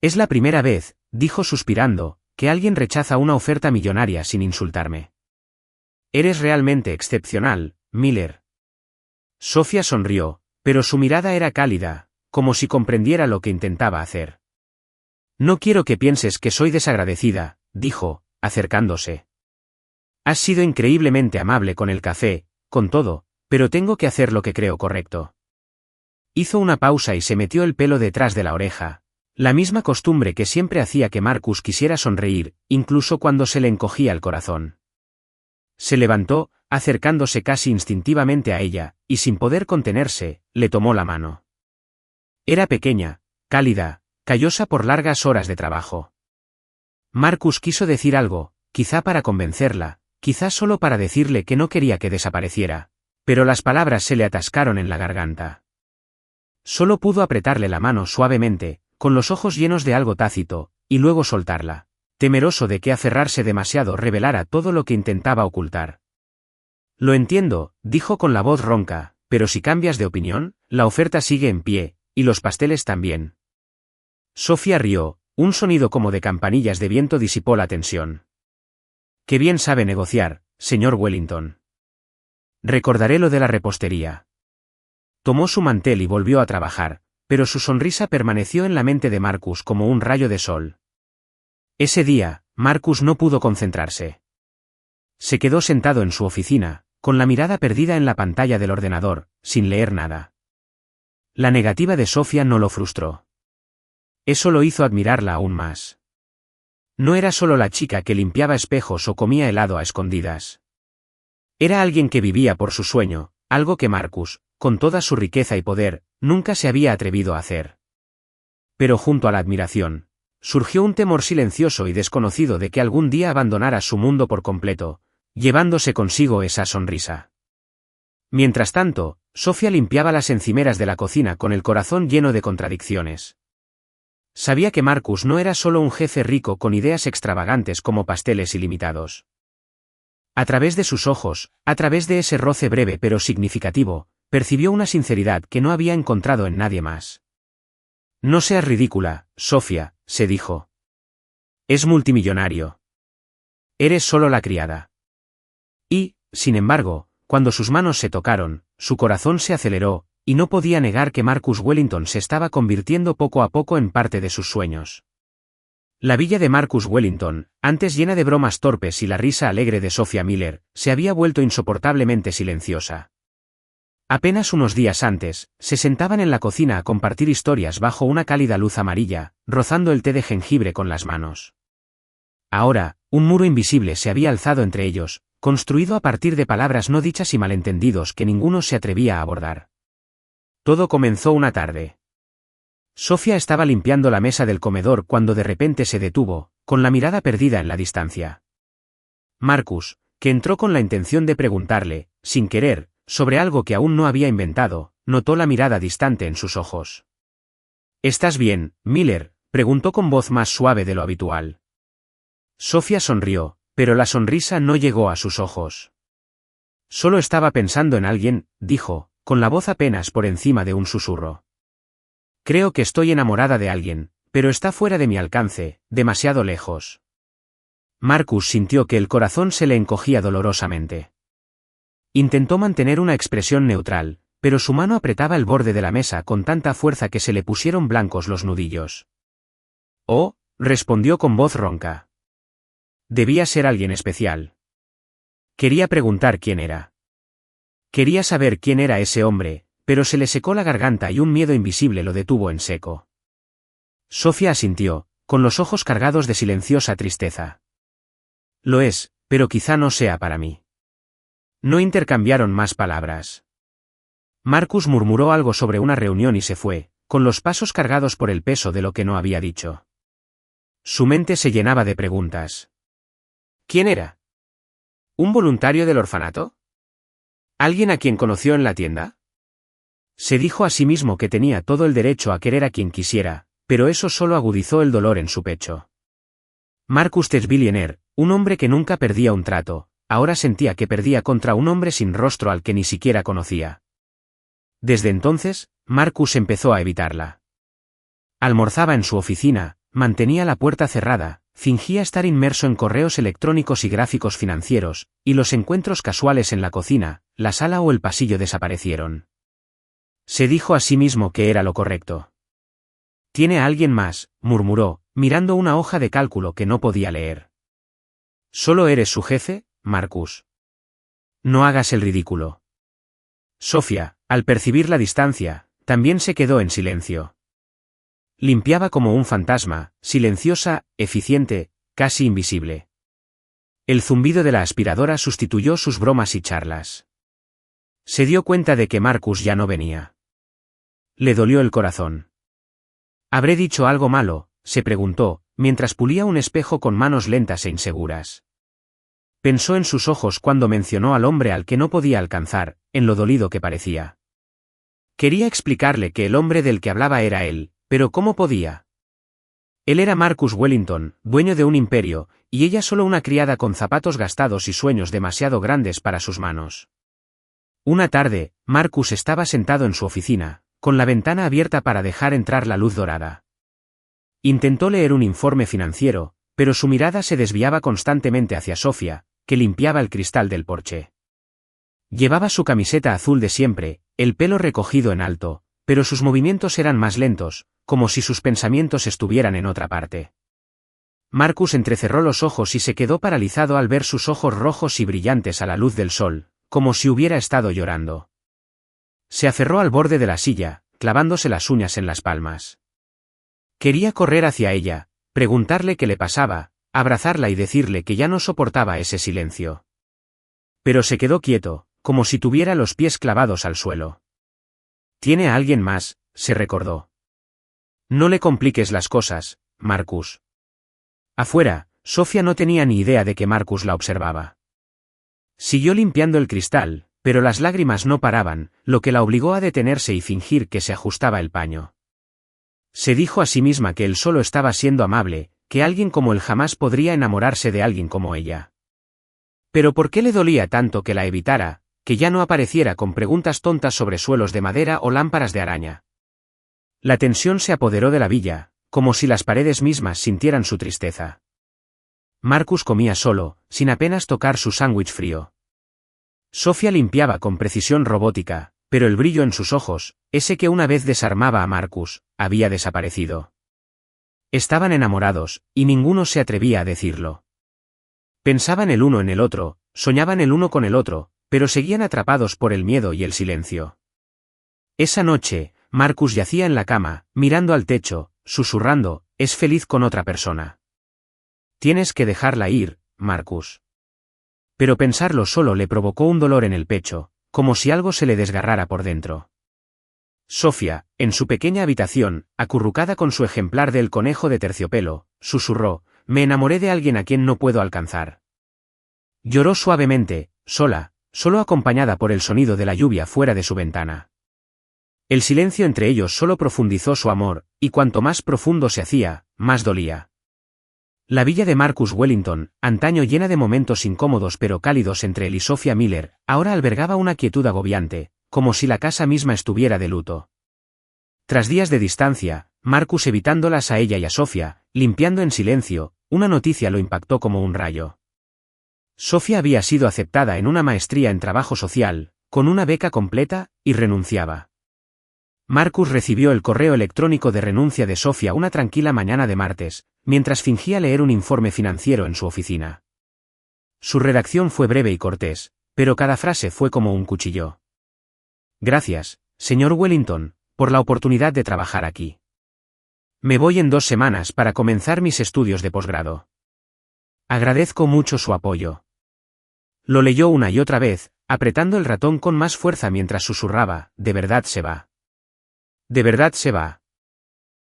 Es la primera vez, dijo suspirando, que alguien rechaza una oferta millonaria sin insultarme. Eres realmente excepcional, Miller. Sophia sonrió, pero su mirada era cálida, como si comprendiera lo que intentaba hacer. No quiero que pienses que soy desagradecida, dijo, acercándose. Has sido increíblemente amable con el café, con todo, pero tengo que hacer lo que creo correcto. Hizo una pausa y se metió el pelo detrás de la oreja, la misma costumbre que siempre hacía que Marcus quisiera sonreír, incluso cuando se le encogía el corazón. Se levantó, acercándose casi instintivamente a ella, y sin poder contenerse, le tomó la mano. Era pequeña, cálida, callosa por largas horas de trabajo. Marcus quiso decir algo, quizá para convencerla, quizá solo para decirle que no quería que desapareciera, pero las palabras se le atascaron en la garganta. Solo pudo apretarle la mano suavemente, con los ojos llenos de algo tácito, y luego soltarla, temeroso de que aferrarse demasiado revelara todo lo que intentaba ocultar. Lo entiendo, dijo con la voz ronca, pero si cambias de opinión, la oferta sigue en pie, y los pasteles también. Sophia rió, un sonido como de campanillas de viento disipó la tensión. Qué bien sabe negociar, señor Wellington. Recordaré lo de la repostería. Tomó su mantel y volvió a trabajar, pero su sonrisa permaneció en la mente de Marcus como un rayo de sol. Ese día, Marcus no pudo concentrarse. Se quedó sentado en su oficina, con la mirada perdida en la pantalla del ordenador, sin leer nada. La negativa de Sophia no lo frustró. Eso lo hizo admirarla aún más. No era solo la chica que limpiaba espejos o comía helado a escondidas. Era alguien que vivía por su sueño, algo que Marcus, con toda su riqueza y poder, nunca se había atrevido a hacer. Pero junto a la admiración, surgió un temor silencioso y desconocido de que algún día abandonara su mundo por completo, llevándose consigo esa sonrisa. Mientras tanto, Sophia limpiaba las encimeras de la cocina con el corazón lleno de contradicciones. Sabía que Marcus no era solo un jefe rico con ideas extravagantes como pasteles ilimitados. A través de sus ojos, a través de ese roce breve pero significativo, percibió una sinceridad que no había encontrado en nadie más. No seas ridícula, Sofía, se dijo. Es multimillonario. Eres solo la criada. Y, sin embargo, cuando sus manos se tocaron, su corazón se aceleró, y no podía negar que Marcus Wellington se estaba convirtiendo poco a poco en parte de sus sueños. La villa de Marcus Wellington, antes llena de bromas torpes y la risa alegre de Sophia Miller, se había vuelto insoportablemente silenciosa. Apenas unos días antes, se sentaban en la cocina a compartir historias bajo una cálida luz amarilla, rozando el té de jengibre con las manos. Ahora, un muro invisible se había alzado entre ellos, construido a partir de palabras no dichas y malentendidos que ninguno se atrevía a abordar. Todo comenzó una tarde. Sofía estaba limpiando la mesa del comedor cuando de repente se detuvo, con la mirada perdida en la distancia. Marcus, que entró con la intención de preguntarle, sin querer, sobre algo que aún no había inventado, notó la mirada distante en sus ojos. ¿Estás bien, Miller?, preguntó con voz más suave de lo habitual. Sofía sonrió, pero la sonrisa no llegó a sus ojos. Solo estaba pensando en alguien, dijo, con la voz apenas por encima de un susurro. Creo que estoy enamorada de alguien, pero está fuera de mi alcance, demasiado lejos. Marcus sintió que el corazón se le encogía dolorosamente. Intentó mantener una expresión neutral, pero su mano apretaba el borde de la mesa con tanta fuerza que se le pusieron blancos los nudillos. Oh, respondió con voz ronca. Debía ser alguien especial. Quería preguntar quién era. Quería saber quién era ese hombre, pero se le secó la garganta y un miedo invisible lo detuvo en seco. Sofía asintió, con los ojos cargados de silenciosa tristeza. Lo es, pero quizá no sea para mí. No intercambiaron más palabras. Marcus murmuró algo sobre una reunión y se fue, con los pasos cargados por el peso de lo que no había dicho. Su mente se llenaba de preguntas. ¿Quién era? ¿Un voluntario del orfanato? ¿Alguien a quien conoció en la tienda? Se dijo a sí mismo que tenía todo el derecho a querer a quien quisiera, pero eso solo agudizó el dolor en su pecho. Marcus Desbillionaire, un hombre que nunca perdía un trato, ahora sentía que perdía contra un hombre sin rostro al que ni siquiera conocía. Desde entonces, Marcus empezó a evitarla. Almorzaba en su oficina, mantenía la puerta cerrada, fingía estar inmerso en correos electrónicos y gráficos financieros, y los encuentros casuales en la cocina, la sala o el pasillo desaparecieron. Se dijo a sí mismo que era lo correcto. «Tiene a alguien más», murmuró, mirando una hoja de cálculo que no podía leer. «¿Solo eres su jefe, Marcus? No hagas el ridículo». Sofía, al percibir la distancia, también se quedó en silencio. Limpiaba como un fantasma, silenciosa, eficiente, casi invisible. El zumbido de la aspiradora sustituyó sus bromas y charlas. Se dio cuenta de que Marcus ya no venía. Le dolió el corazón. ¿Habré dicho algo malo?, se preguntó, mientras pulía un espejo con manos lentas e inseguras. Pensó en sus ojos cuando mencionó al hombre al que no podía alcanzar, en lo dolido que parecía. Quería explicarle que el hombre del que hablaba era él, pero ¿cómo podía? Él era Marcus Wellington, dueño de un imperio, y ella solo una criada con zapatos gastados y sueños demasiado grandes para sus manos. Una tarde, Marcus estaba sentado en su oficina, con la ventana abierta para dejar entrar la luz dorada. Intentó leer un informe financiero, pero su mirada se desviaba constantemente hacia Sofía, que limpiaba el cristal del porche. Llevaba su camiseta azul de siempre, el pelo recogido en alto, pero sus movimientos eran más lentos, como si sus pensamientos estuvieran en otra parte. Marcus entrecerró los ojos y se quedó paralizado al ver sus ojos rojos y brillantes a la luz del sol, como si hubiera estado llorando. Se aferró al borde de la silla, clavándose las uñas en las palmas. Quería correr hacia ella, preguntarle qué le pasaba, abrazarla y decirle que ya no soportaba ese silencio. Pero se quedó quieto, como si tuviera los pies clavados al suelo. «¿Tiene a alguien más?», se recordó. «No le compliques las cosas, Marcus». Afuera, Sofía no tenía ni idea de que Marcus la observaba. Siguió limpiando el cristal, pero las lágrimas no paraban, lo que la obligó a detenerse y fingir que se ajustaba el paño. Se dijo a sí misma que él solo estaba siendo amable, que alguien como él jamás podría enamorarse de alguien como ella. Pero ¿por qué le dolía tanto que la evitara, que ya no apareciera con preguntas tontas sobre suelos de madera o lámparas de araña. La tensión se apoderó de la villa, como si las paredes mismas sintieran su tristeza. Marcus comía solo, sin apenas tocar su sándwich frío. Sofía limpiaba con precisión robótica, pero el brillo en sus ojos, ese que una vez desarmaba a Marcus, había desaparecido. Estaban enamorados, y ninguno se atrevía a decirlo. Pensaban el uno en el otro, soñaban el uno con el otro, pero seguían atrapados por el miedo y el silencio. Esa noche, Marcus yacía en la cama, mirando al techo, susurrando, «Es feliz con otra persona». «Tienes que dejarla ir, Marcus». Pero pensarlo solo le provocó un dolor en el pecho, como si algo se le desgarrara por dentro. Sofía, en su pequeña habitación, acurrucada con su ejemplar del conejo de terciopelo, susurró, «Me enamoré de alguien a quien no puedo alcanzar». Lloró suavemente, sola, solo acompañada por el sonido de la lluvia fuera de su ventana. El silencio entre ellos solo profundizó su amor, y cuanto más profundo se hacía, más dolía. La villa de Marcus Wellington, antaño llena de momentos incómodos pero cálidos entre él y Sophia Miller, ahora albergaba una quietud agobiante, como si la casa misma estuviera de luto. Tras días de distancia, Marcus evitándolas a ella y a Sophia, limpiando en silencio, una noticia lo impactó como un rayo. Sophia había sido aceptada en una maestría en trabajo social, con una beca completa, y renunciaba. Marcus recibió el correo electrónico de renuncia de Sophia una tranquila mañana de martes, mientras fingía leer un informe financiero en su oficina. Su redacción fue breve y cortés, pero cada frase fue como un cuchillo. «Gracias, señor Wellington, por la oportunidad de trabajar aquí. Me voy en 2 semanas para comenzar mis estudios de posgrado. Agradezco mucho su apoyo». Lo leyó una y otra vez, apretando el ratón con más fuerza mientras susurraba, «¿De verdad se va? ¿De verdad se va?».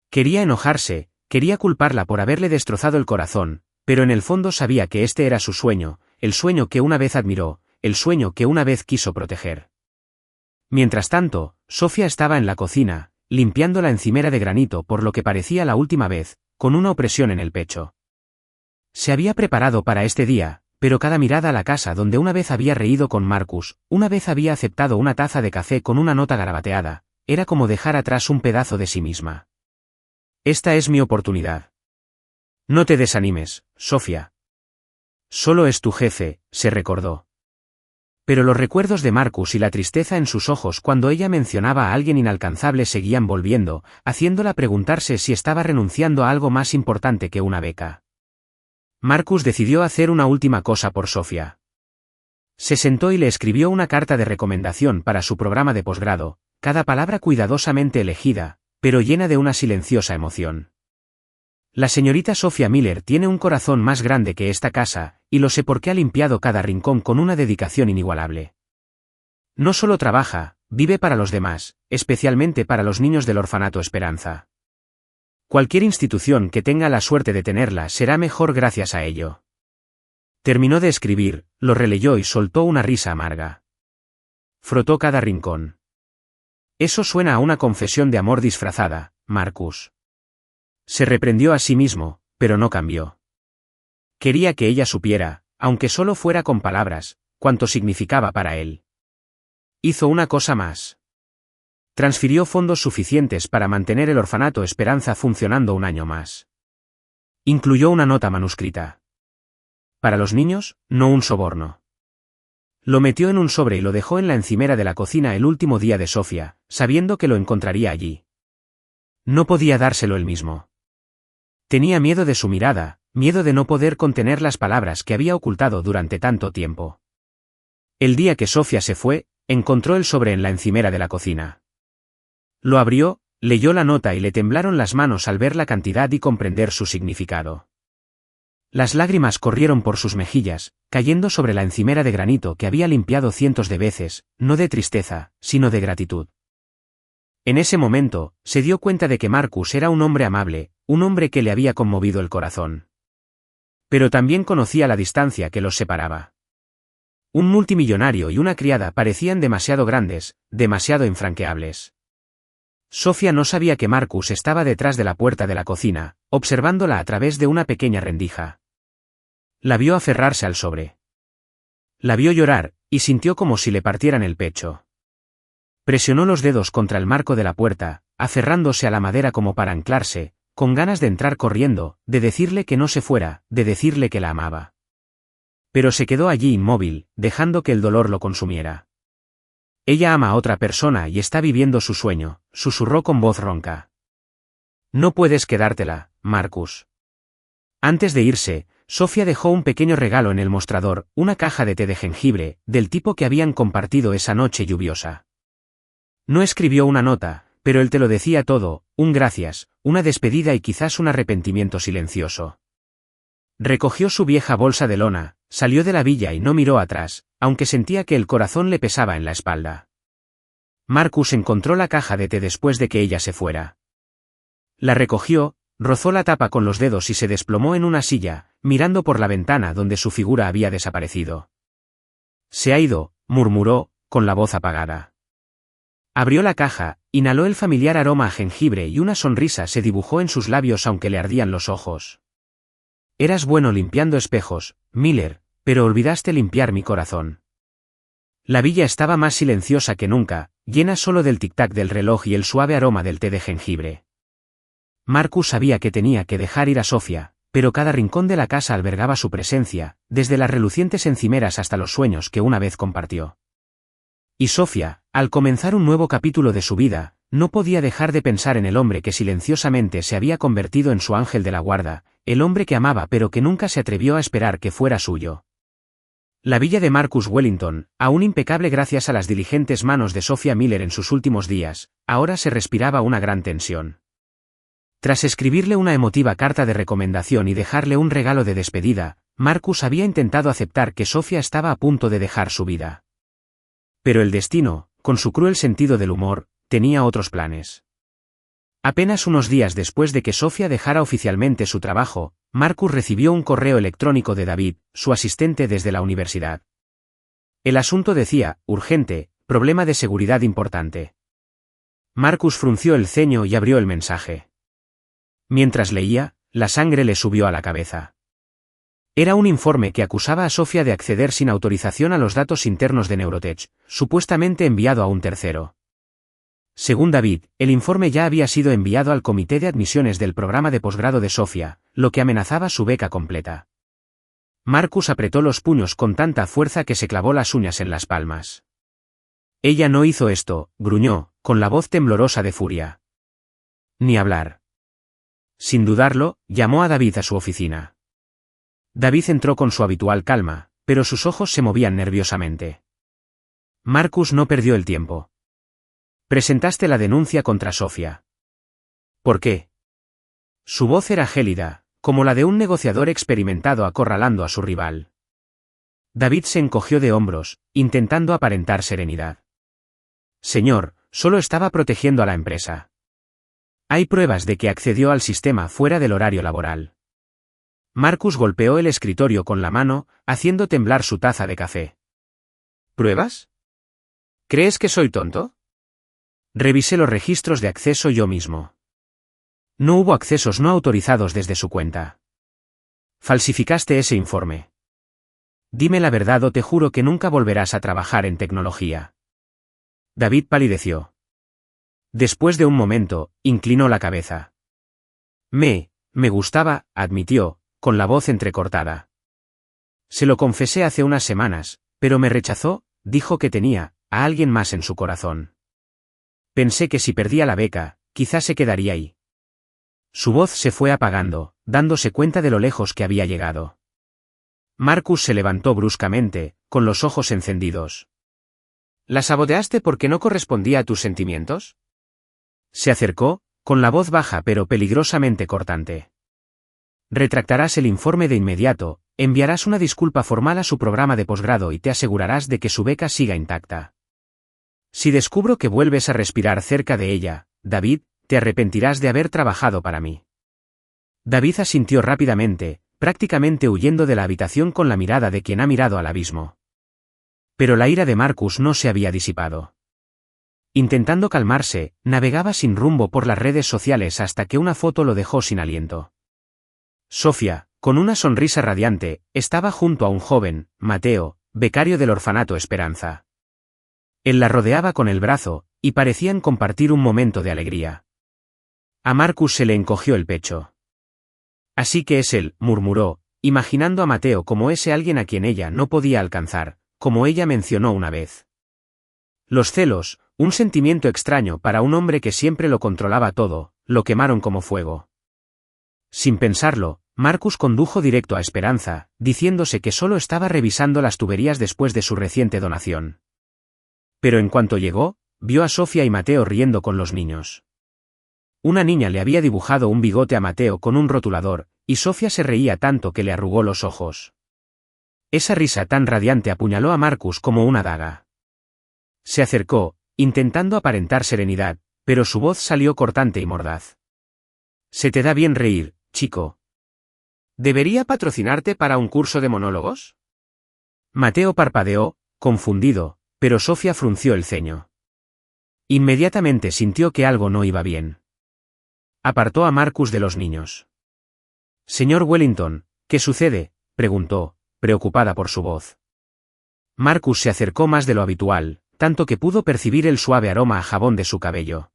Quería enojarse, quería culparla por haberle destrozado el corazón, pero en el fondo sabía que este era su sueño, el sueño que una vez admiró, el sueño que una vez quiso proteger. Mientras tanto, Sophia estaba en la cocina, limpiando la encimera de granito por lo que parecía la última vez, con una opresión en el pecho. Se había preparado para este día, pero cada mirada a la casa donde una vez había reído con Marcus, una vez había aceptado una taza de café con una nota garabateada, era como dejar atrás un pedazo de sí misma. «Esta es mi oportunidad. No te desanimes, Sophia. Solo es tu jefe», se recordó. Pero los recuerdos de Marcus y la tristeza en sus ojos cuando ella mencionaba a alguien inalcanzable seguían volviendo, haciéndola preguntarse si estaba renunciando a algo más importante que una beca. Marcus decidió hacer una última cosa por Sophia. Se sentó y le escribió una carta de recomendación para su programa de posgrado, cada palabra cuidadosamente elegida, pero llena de una silenciosa emoción. «La señorita Sophia Miller tiene un corazón más grande que esta casa, y lo sé porque ha limpiado cada rincón con una dedicación inigualable. No solo trabaja, vive para los demás, especialmente para los niños del orfanato Esperanza. Cualquier institución que tenga la suerte de tenerla será mejor gracias a ello». Terminó de escribir, lo releyó y soltó una risa amarga. Frotó cada rincón. «Eso suena a una confesión de amor disfrazada, Marcus». Se reprendió a sí mismo, pero no cambió. Quería que ella supiera, aunque solo fuera con palabras, cuánto significaba para él. Hizo una cosa más. Transfirió fondos suficientes para mantener el orfanato Esperanza funcionando un año más. Incluyó una nota manuscrita. Para los niños, no un soborno. Lo metió en un sobre y lo dejó en la encimera de la cocina el último día de Sophia, sabiendo que lo encontraría allí. No podía dárselo él mismo. Tenía miedo de su mirada, miedo de no poder contener las palabras que había ocultado durante tanto tiempo. El día que Sophia se fue, encontró el sobre en la encimera de la cocina. Lo abrió, leyó la nota y le temblaron las manos al ver la cantidad y comprender su significado. Las lágrimas corrieron por sus mejillas, cayendo sobre la encimera de granito que había limpiado cientos de veces, no de tristeza, sino de gratitud. En ese momento, se dio cuenta de que Marcus era un hombre amable, un hombre que le había conmovido el corazón. Pero también conocía la distancia que los separaba. Un multimillonario y una criada parecían demasiado grandes, demasiado infranqueables. Sophia no sabía que Marcus estaba detrás de la puerta de la cocina, observándola a través de una pequeña rendija. La vio aferrarse al sobre. La vio llorar, y sintió como si le partieran el pecho. Presionó los dedos contra el marco de la puerta, aferrándose a la madera como para anclarse, con ganas de entrar corriendo, de decirle que no se fuera, de decirle que la amaba. Pero se quedó allí inmóvil, dejando que el dolor lo consumiera. Ella ama a otra persona y está viviendo su sueño, susurró con voz ronca. No puedes quedártela, Marcus. Antes de irse, Sofía dejó un pequeño regalo en el mostrador, una caja de té de jengibre, del tipo que habían compartido esa noche lluviosa. No escribió una nota, pero él te lo decía todo, un gracias, una despedida y quizás un arrepentimiento silencioso. Recogió su vieja bolsa de lona, salió de la villa y no miró atrás, aunque sentía que el corazón le pesaba en la espalda. Marcus encontró la caja de té después de que ella se fuera. La recogió, rozó la tapa con los dedos y se desplomó en una silla, mirando por la ventana donde su figura había desaparecido. Se ha ido, murmuró, con la voz apagada. Abrió la caja, inhaló el familiar aroma a jengibre y una sonrisa se dibujó en sus labios aunque le ardían los ojos. Eras bueno limpiando espejos, Miller, pero olvidaste limpiar mi corazón. La villa estaba más silenciosa que nunca, llena solo del tic-tac del reloj y el suave aroma del té de jengibre. Marcus sabía que tenía que dejar ir a Sofía, pero cada rincón de la casa albergaba su presencia, desde las relucientes encimeras hasta los sueños que una vez compartió. Y Sofía, al comenzar un nuevo capítulo de su vida, no podía dejar de pensar en el hombre que silenciosamente se había convertido en su ángel de la guarda, el hombre que amaba pero que nunca se atrevió a esperar que fuera suyo. La villa de Marcus Wellington, aún impecable gracias a las diligentes manos de Sophia Miller en sus últimos días, ahora se respiraba una gran tensión. Tras escribirle una emotiva carta de recomendación y dejarle un regalo de despedida, Marcus había intentado aceptar que Sophia estaba a punto de dejar su vida. Pero el destino, con su cruel sentido del humor, tenía otros planes. Apenas unos días después de que Sofía dejara oficialmente su trabajo, Marcus recibió un correo electrónico de David, su asistente desde la universidad. El asunto decía, urgente, problema de seguridad importante. Marcus frunció el ceño y abrió el mensaje. Mientras leía, la sangre le subió a la cabeza. Era un informe que acusaba a Sofía de acceder sin autorización a los datos internos de Neurotech, supuestamente enviado a un tercero. Según David, el informe ya había sido enviado al comité de admisiones del programa de posgrado de Sofía, lo que amenazaba su beca completa. Marcus apretó los puños con tanta fuerza que se clavó las uñas en las palmas. Ella no hizo esto, gruñó, con la voz temblorosa de furia. Ni hablar. Sin dudarlo, llamó a David a su oficina. David entró con su habitual calma, pero sus ojos se movían nerviosamente. Marcus no perdió el tiempo. Presentaste la denuncia contra Sofía. ¿Por qué? Su voz era gélida, como la de un negociador experimentado acorralando a su rival. David se encogió de hombros, intentando aparentar serenidad. Señor, solo estaba protegiendo a la empresa. Hay pruebas de que accedió al sistema fuera del horario laboral. Marcus golpeó el escritorio con la mano, haciendo temblar su taza de café. ¿Pruebas? ¿Crees que soy tonto? Revisé los registros de acceso yo mismo. No hubo accesos no autorizados desde su cuenta. Falsificaste ese informe. Dime la verdad o te juro que nunca volverás a trabajar en tecnología. David palideció. Después de un momento, inclinó la cabeza. Me gustaba, admitió, con la voz entrecortada. Se lo confesé hace unas semanas, pero me rechazó, dijo que tenía a alguien más en su corazón. Pensé que si perdía la beca, quizás se quedaría ahí. Su voz se fue apagando, dándose cuenta de lo lejos que había llegado. Marcus se levantó bruscamente, con los ojos encendidos. ¿La saboteaste porque no correspondía a tus sentimientos? Se acercó, con la voz baja pero peligrosamente cortante. Retractarás el informe de inmediato, enviarás una disculpa formal a su programa de posgrado y te asegurarás de que su beca siga intacta. Si descubro que vuelves a respirar cerca de ella, David, te arrepentirás de haber trabajado para mí. David asintió rápidamente, prácticamente huyendo de la habitación con la mirada de quien ha mirado al abismo. Pero la ira de Marcus no se había disipado. Intentando calmarse, navegaba sin rumbo por las redes sociales hasta que una foto lo dejó sin aliento. Sofía, con una sonrisa radiante, estaba junto a un joven, Mateo, becario del orfanato Esperanza. Él la rodeaba con el brazo, y parecían compartir un momento de alegría. A Marcus se le encogió el pecho. Así que es él, murmuró, imaginando a Mateo como ese alguien a quien ella no podía alcanzar, como ella mencionó una vez. Los celos, un sentimiento extraño para un hombre que siempre lo controlaba todo, lo quemaron como fuego. Sin pensarlo, Marcus condujo directo a Esperanza, diciéndose que solo estaba revisando las tuberías después de su reciente donación. Pero en cuanto llegó, vio a Sofía y Mateo riendo con los niños. Una niña le había dibujado un bigote a Mateo con un rotulador, y Sofía se reía tanto que le arrugó los ojos. Esa risa tan radiante apuñaló a Marcus como una daga. Se acercó, intentando aparentar serenidad, pero su voz salió cortante y mordaz. «¿Se te da bien reír, chico? ¿Debería patrocinarte para un curso de monólogos?» Mateo parpadeó, confundido, pero Sofía frunció el ceño. Inmediatamente sintió que algo no iba bien. Apartó a Marcus de los niños. «Señor Wellington, ¿qué sucede?», preguntó, preocupada por su voz. Marcus se acercó más de lo habitual, tanto que pudo percibir el suave aroma a jabón de su cabello.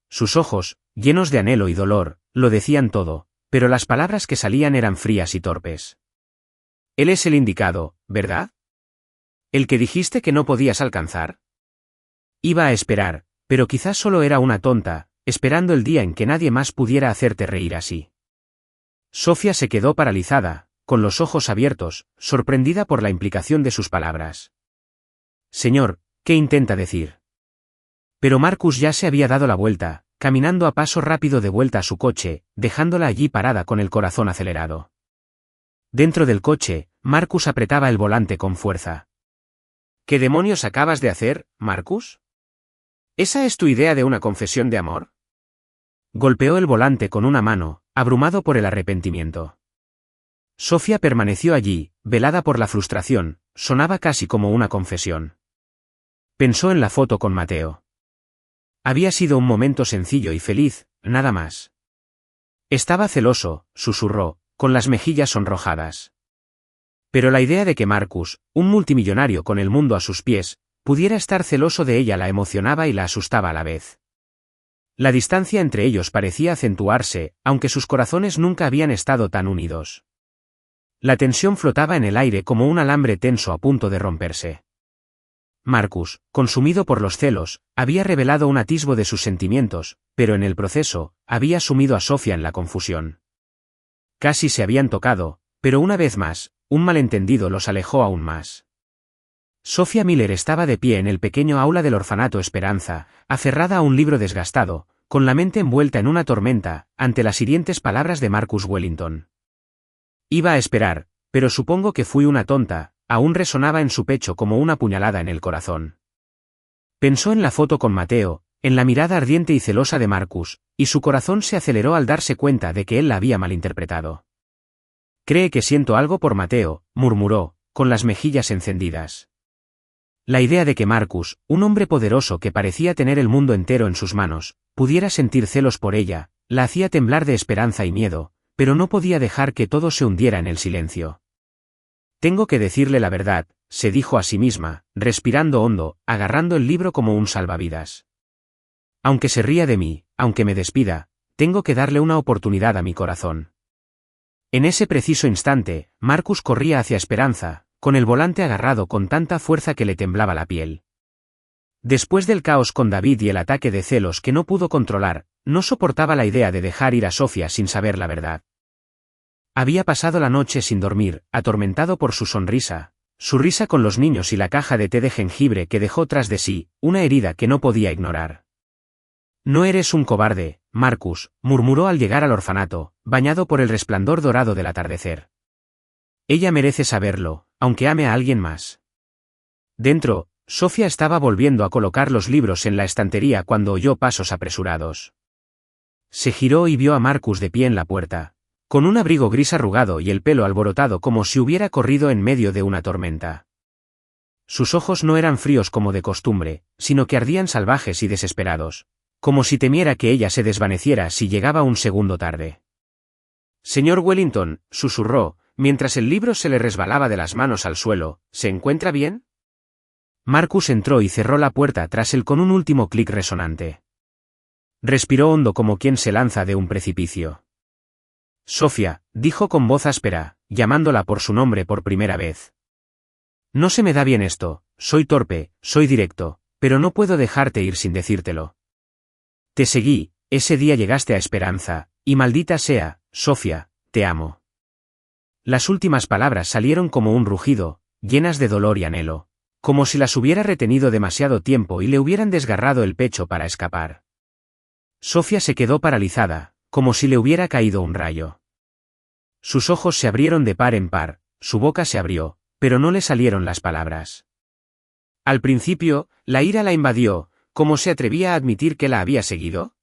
Sus ojos, llenos de anhelo y dolor, lo decían todo, pero las palabras que salían eran frías y torpes. «Él es el indicado, ¿verdad? ¿El que dijiste que no podías alcanzar?» Iba a esperar, pero quizás solo era una tonta, esperando el día en que nadie más pudiera hacerte reír así. Sofía se quedó paralizada, con los ojos abiertos, sorprendida por la implicación de sus palabras. «Señor, ¿qué intenta decir?» Pero Marcus ya se había dado la vuelta, caminando a paso rápido de vuelta a su coche, dejándola allí parada con el corazón acelerado. Dentro del coche, Marcus apretaba el volante con fuerza. «¿Qué demonios acabas de hacer, Marcus? ¿Esa es tu idea de una confesión de amor?» Golpeó el volante con una mano, abrumado por el arrepentimiento. Sofía permaneció allí, velada por la frustración, sonaba casi como una confesión. Pensó en la foto con Mateo. Había sido un momento sencillo y feliz, nada más. Estaba celoso, susurró, con las mejillas sonrojadas. Pero la idea de que Marcus, un multimillonario con el mundo a sus pies, pudiera estar celoso de ella la emocionaba y la asustaba a la vez. La distancia entre ellos parecía acentuarse, aunque sus corazones nunca habían estado tan unidos. La tensión flotaba en el aire como un alambre tenso a punto de romperse. Marcus, consumido por los celos, había revelado un atisbo de sus sentimientos, pero en el proceso, había sumido a Sofía en la confusión. Casi se habían tocado, pero una vez más, un malentendido los alejó aún más. Sofía Miller estaba de pie en el pequeño aula del orfanato Esperanza, aferrada a un libro desgastado, con la mente envuelta en una tormenta, ante las hirientes palabras de Marcus Wellington. Iba a esperar, pero supongo que fui una tonta, aún resonaba en su pecho como una puñalada en el corazón. Pensó en la foto con Mateo, en la mirada ardiente y celosa de Marcus, y su corazón se aceleró al darse cuenta de que él la había malinterpretado. «Cree que siento algo por Mateo», murmuró, con las mejillas encendidas. La idea de que Marcus, un hombre poderoso que parecía tener el mundo entero en sus manos, pudiera sentir celos por ella, la hacía temblar de esperanza y miedo, pero no podía dejar que todo se hundiera en el silencio. «Tengo que decirle la verdad», se dijo a sí misma, respirando hondo, agarrando el libro como un salvavidas. «Aunque se ría de mí, aunque me despida, tengo que darle una oportunidad a mi corazón». En ese preciso instante, Marcus corría hacia Esperanza, con el volante agarrado con tanta fuerza que le temblaba la piel. Después del caos con David y el ataque de celos que no pudo controlar, no soportaba la idea de dejar ir a Sofía sin saber la verdad. Había pasado la noche sin dormir, atormentado por su risa con los niños y la caja de té de jengibre que dejó tras de sí, una herida que no podía ignorar. «No eres un cobarde, Marcus», murmuró al llegar al orfanato, bañado por el resplandor dorado del atardecer. «Ella merece saberlo, aunque ame a alguien más». Dentro, Sofía estaba volviendo a colocar los libros en la estantería cuando oyó pasos apresurados. Se giró y vio a Marcus de pie en la puerta, con un abrigo gris arrugado y el pelo alborotado como si hubiera corrido en medio de una tormenta. Sus ojos no eran fríos como de costumbre, sino que ardían salvajes y desesperados, como si temiera que ella se desvaneciera si llegaba un segundo tarde. «Señor Wellington», susurró, mientras el libro se le resbalaba de las manos al suelo, ¿se encuentra bien? Marcus entró y cerró la puerta tras él con un último clic resonante. Respiró hondo como quien se lanza de un precipicio. Sofía, dijo con voz áspera, llamándola por su nombre por primera vez. No se me da bien esto, soy torpe, soy directo, pero no puedo dejarte ir sin decírtelo. Te seguí, ese día llegaste a Esperanza, y maldita sea, Sofía, te amo. Las últimas palabras salieron como un rugido, llenas de dolor y anhelo, como si las hubiera retenido demasiado tiempo y le hubieran desgarrado el pecho para escapar. Sofía se quedó paralizada, como si le hubiera caído un rayo. Sus ojos se abrieron de par en par, su boca se abrió, pero no le salieron las palabras. Al principio, la ira la invadió, ¿cómo se atrevía a admitir que la había seguido?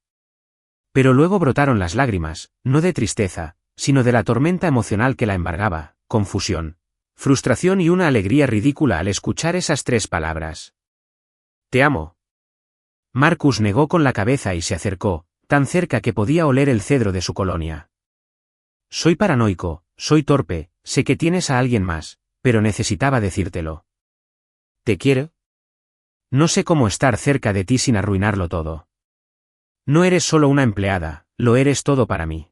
Pero luego brotaron las lágrimas, no de tristeza, sino de la tormenta emocional que la embargaba, confusión, frustración y una alegría ridícula al escuchar esas 3 palabras. Te amo. Marcus negó con la cabeza y se acercó, tan cerca que podía oler el cedro de su colonia. Soy paranoico, soy torpe, sé que tienes a alguien más, pero necesitaba decírtelo. ¿Te quiero? No sé cómo estar cerca de ti sin arruinarlo todo. No eres solo una empleada, lo eres todo para mí.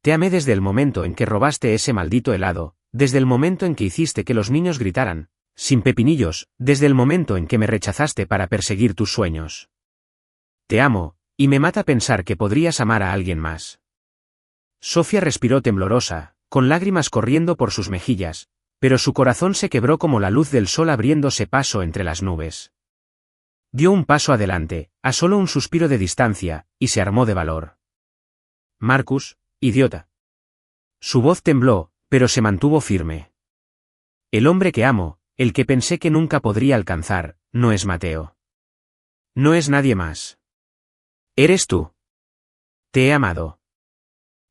Te amé desde el momento en que robaste ese maldito helado, desde el momento en que hiciste que los niños gritaran, sin pepinillos, desde el momento en que me rechazaste para perseguir tus sueños. Te amo, y me mata pensar que podrías amar a alguien más. Sofía respiró temblorosa, con lágrimas corriendo por sus mejillas, pero su corazón se quebró como la luz del sol abriéndose paso entre las nubes. Dio un paso adelante, a solo un suspiro de distancia, y se armó de valor. Marcus, idiota. Su voz tembló, pero se mantuvo firme. El hombre que amo, el que pensé que nunca podría alcanzar, no es Mateo. No es nadie más. Eres tú. Te he amado.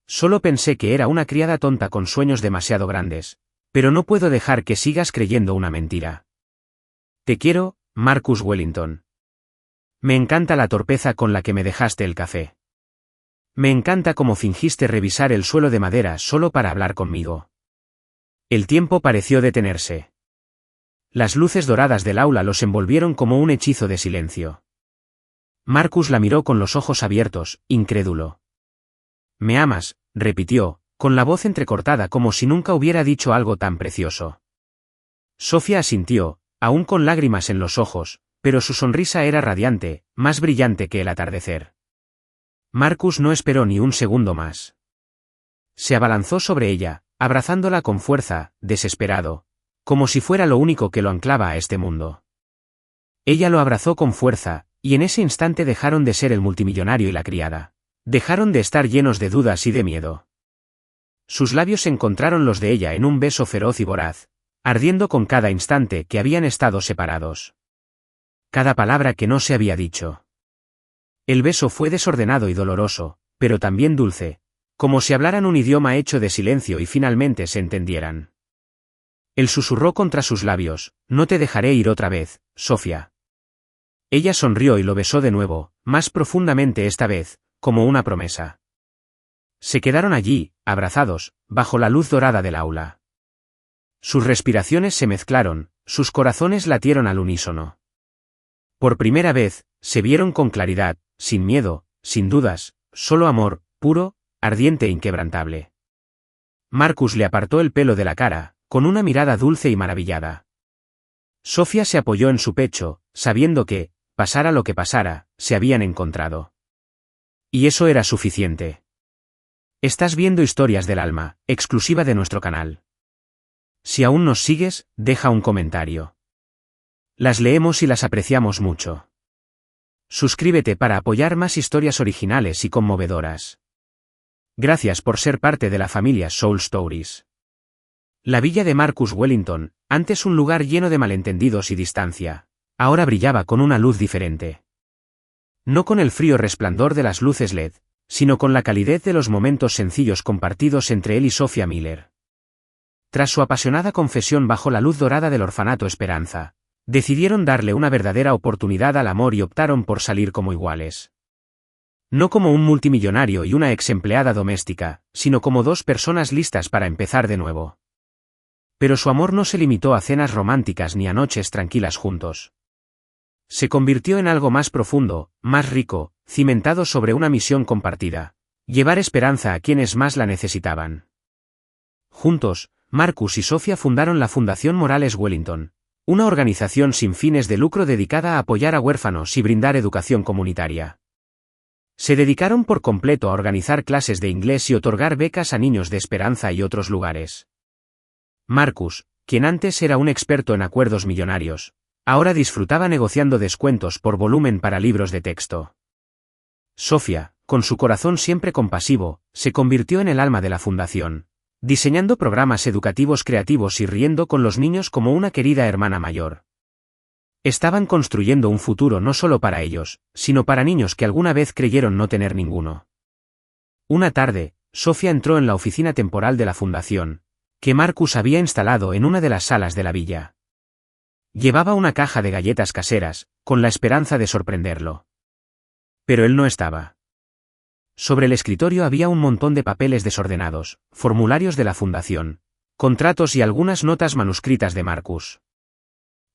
Solo pensé que era una criada tonta con sueños demasiado grandes, pero no puedo dejar que sigas creyendo una mentira. Te quiero, Marcus Wellington. Me encanta la torpeza con la que me dejaste el café. Me encanta cómo fingiste revisar el suelo de madera solo para hablar conmigo. El tiempo pareció detenerse. Las luces doradas del aula los envolvieron como un hechizo de silencio. Marcus la miró con los ojos abiertos, incrédulo. «Me amas», repitió, con la voz entrecortada como si nunca hubiera dicho algo tan precioso. Sofía asintió, aún con lágrimas en los ojos, pero su sonrisa era radiante, más brillante que el atardecer. Marcus no esperó ni un segundo más. Se abalanzó sobre ella, abrazándola con fuerza, desesperado, como si fuera lo único que lo anclaba a este mundo. Ella lo abrazó con fuerza, y en ese instante dejaron de ser el multimillonario y la criada. Dejaron de estar llenos de dudas y de miedo. Sus labios encontraron los de ella en un beso feroz y voraz, ardiendo con cada instante que habían estado separados. Cada palabra que no se había dicho. El beso fue desordenado y doloroso, pero también dulce, como si hablaran un idioma hecho de silencio y finalmente se entendieran. Él susurró contra sus labios, «No te dejaré ir otra vez, Sofía». Ella sonrió y lo besó de nuevo, más profundamente esta vez, como una promesa. Se quedaron allí, abrazados, bajo la luz dorada del aula. Sus respiraciones se mezclaron, sus corazones latieron al unísono. Por primera vez, se vieron con claridad, sin miedo, sin dudas, solo amor, puro, ardiente e inquebrantable. Marcus le apartó el pelo de la cara, con una mirada dulce y maravillada. Sofía se apoyó en su pecho, sabiendo que, pasara lo que pasara, se habían encontrado. Y eso era suficiente. Estás viendo Historias del Alma, exclusiva de nuestro canal. Si aún nos sigues, deja un comentario. Las leemos y las apreciamos mucho. Suscríbete para apoyar más historias originales y conmovedoras. Gracias por ser parte de la familia Soul Stories. La villa de Marcus Wellington, antes un lugar lleno de malentendidos y distancia, ahora brillaba con una luz diferente. No con el frío resplandor de las luces LED, sino con la calidez de los momentos sencillos compartidos entre él y Sophia Miller. Tras su apasionada confesión bajo la luz dorada del orfanato Esperanza, decidieron darle una verdadera oportunidad al amor y optaron por salir como iguales. No como un multimillonario y una ex empleada doméstica, sino como dos personas listas para empezar de nuevo. Pero su amor no se limitó a cenas románticas ni a noches tranquilas juntos. Se convirtió en algo más profundo, más rico, cimentado sobre una misión compartida: llevar esperanza a quienes más la necesitaban. Juntos, Marcus y Sophia fundaron la Fundación Morales Wellington, una organización sin fines de lucro dedicada a apoyar a huérfanos y brindar educación comunitaria. Se dedicaron por completo a organizar clases de inglés y otorgar becas a niños de Esperanza y otros lugares. Marcus, quien antes era un experto en acuerdos millonarios, ahora disfrutaba negociando descuentos por volumen para libros de texto. Sophia, con su corazón siempre compasivo, se convirtió en el alma de la fundación, diseñando programas educativos creativos y riendo con los niños como una querida hermana mayor. Estaban construyendo un futuro no solo para ellos, sino para niños que alguna vez creyeron no tener ninguno. Una tarde, Sophia entró en la oficina temporal de la fundación, que Marcus había instalado en una de las salas de la villa. Llevaba una caja de galletas caseras, con la esperanza de sorprenderlo. Pero él no estaba. Sobre el escritorio había un montón de papeles desordenados, formularios de la fundación, contratos y algunas notas manuscritas de Marcus.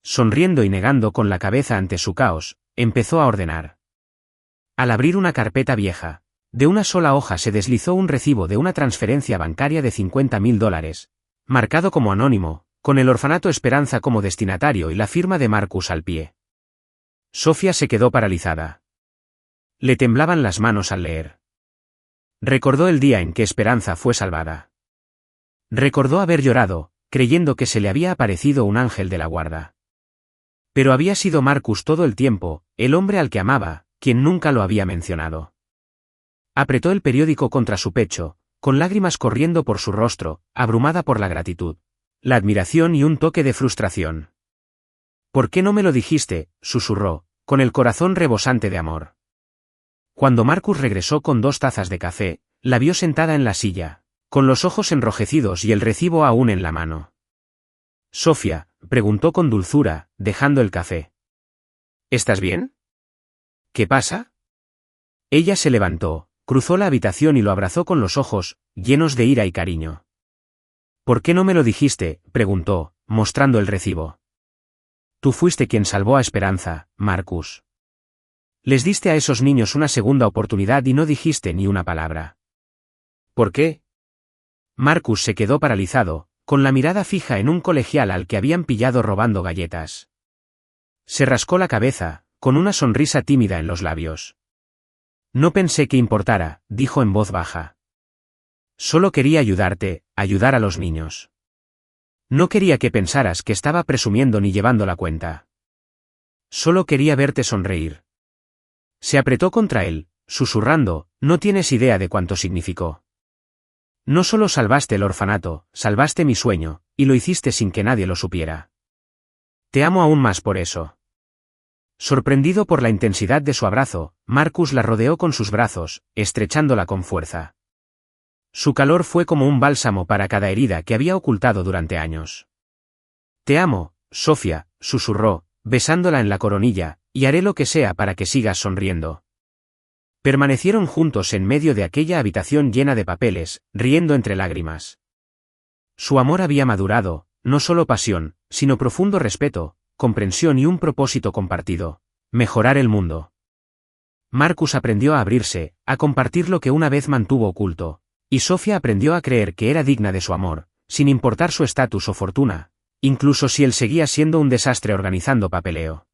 Sonriendo y negando con la cabeza ante su caos, empezó a ordenar. Al abrir una carpeta vieja, de una sola hoja se deslizó un recibo de una transferencia bancaria de $50.000, marcado como anónimo, con el orfanato Esperanza como destinatario y la firma de Marcus al pie. Sophia se quedó paralizada. Le temblaban las manos al leer. Recordó el día en que Esperanza fue salvada. Recordó haber llorado, creyendo que se le había aparecido un ángel de la guarda. Pero había sido Marcus todo el tiempo, el hombre al que amaba, quien nunca lo había mencionado. Apretó el periódico contra su pecho, con lágrimas corriendo por su rostro, abrumada por la gratitud, la admiración y un toque de frustración. «¿Por qué no me lo dijiste?», susurró, con el corazón rebosante de amor. Cuando Marcus regresó con 2 tazas de café, la vio sentada en la silla, con los ojos enrojecidos y el recibo aún en la mano. «Sophia», preguntó con dulzura, dejando el café. «¿Estás bien? ¿Qué pasa?» Ella se levantó, cruzó la habitación y lo abrazó con los ojos, llenos de ira y cariño. «¿Por qué no me lo dijiste?», preguntó, mostrando el recibo. «Tú fuiste quien salvó a Esperanza, Marcus. Les diste a esos niños una segunda oportunidad y no dijiste ni una palabra». «¿Por qué?». Marcus se quedó paralizado, con la mirada fija en un colegial al que habían pillado robando galletas. Se rascó la cabeza, con una sonrisa tímida en los labios. «No pensé que importara», dijo en voz baja. «Solo quería ayudarte, ayudar a los niños. No quería que pensaras que estaba presumiendo ni llevando la cuenta. Solo quería verte sonreír». Se apretó contra él, susurrando, «No tienes idea de cuánto significó. No solo salvaste el orfanato, salvaste mi sueño, y lo hiciste sin que nadie lo supiera. Te amo aún más por eso». Sorprendido por la intensidad de su abrazo, Marcus la rodeó con sus brazos, estrechándola con fuerza. Su calor fue como un bálsamo para cada herida que había ocultado durante años. «Te amo, Sophia», susurró, besándola en la coronilla, «y haré lo que sea para que sigas sonriendo». Permanecieron juntos en medio de aquella habitación llena de papeles, riendo entre lágrimas. Su amor había madurado, no solo pasión, sino profundo respeto, comprensión y un propósito compartido: mejorar el mundo. Marcus aprendió a abrirse, a compartir lo que una vez mantuvo oculto, y Sophia aprendió a creer que era digna de su amor, sin importar su estatus o fortuna, incluso si él seguía siendo un desastre organizando papeleo.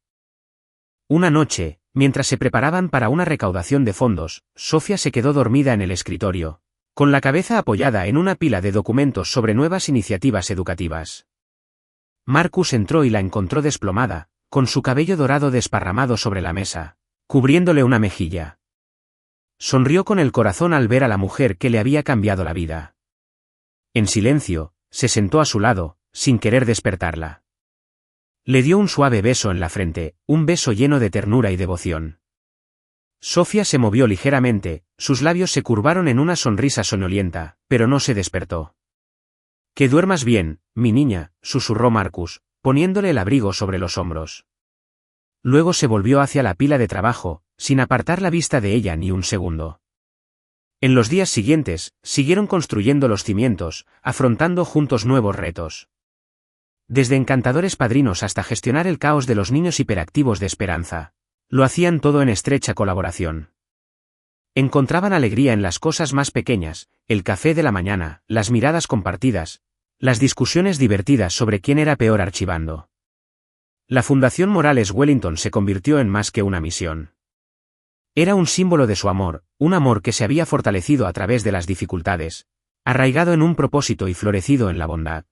Una noche, mientras se preparaban para una recaudación de fondos, Sophia se quedó dormida en el escritorio, con la cabeza apoyada en una pila de documentos sobre nuevas iniciativas educativas. Marcus entró y la encontró desplomada, con su cabello dorado desparramado sobre la mesa, cubriéndole una mejilla. Sonrió con el corazón al ver a la mujer que le había cambiado la vida. En silencio, se sentó a su lado, sin querer despertarla. Le dio un suave beso en la frente, un beso lleno de ternura y devoción. Sophia se movió ligeramente, sus labios se curvaron en una sonrisa soñolienta, pero no se despertó. «Que duermas bien, mi niña», susurró Marcus, poniéndole el abrigo sobre los hombros. Luego se volvió hacia la pila de trabajo, sin apartar la vista de ella ni un segundo. En los días siguientes, siguieron construyendo los cimientos, afrontando juntos nuevos retos. Desde encantadores padrinos hasta gestionar el caos de los niños hiperactivos de Esperanza. Lo hacían todo en estrecha colaboración. Encontraban alegría en las cosas más pequeñas, el café de la mañana, las miradas compartidas, las discusiones divertidas sobre quién era peor archivando. La Fundación Morales Wellington se convirtió en más que una misión. Era un símbolo de su amor, un amor que se había fortalecido a través de las dificultades, arraigado en un propósito y florecido en la bondad.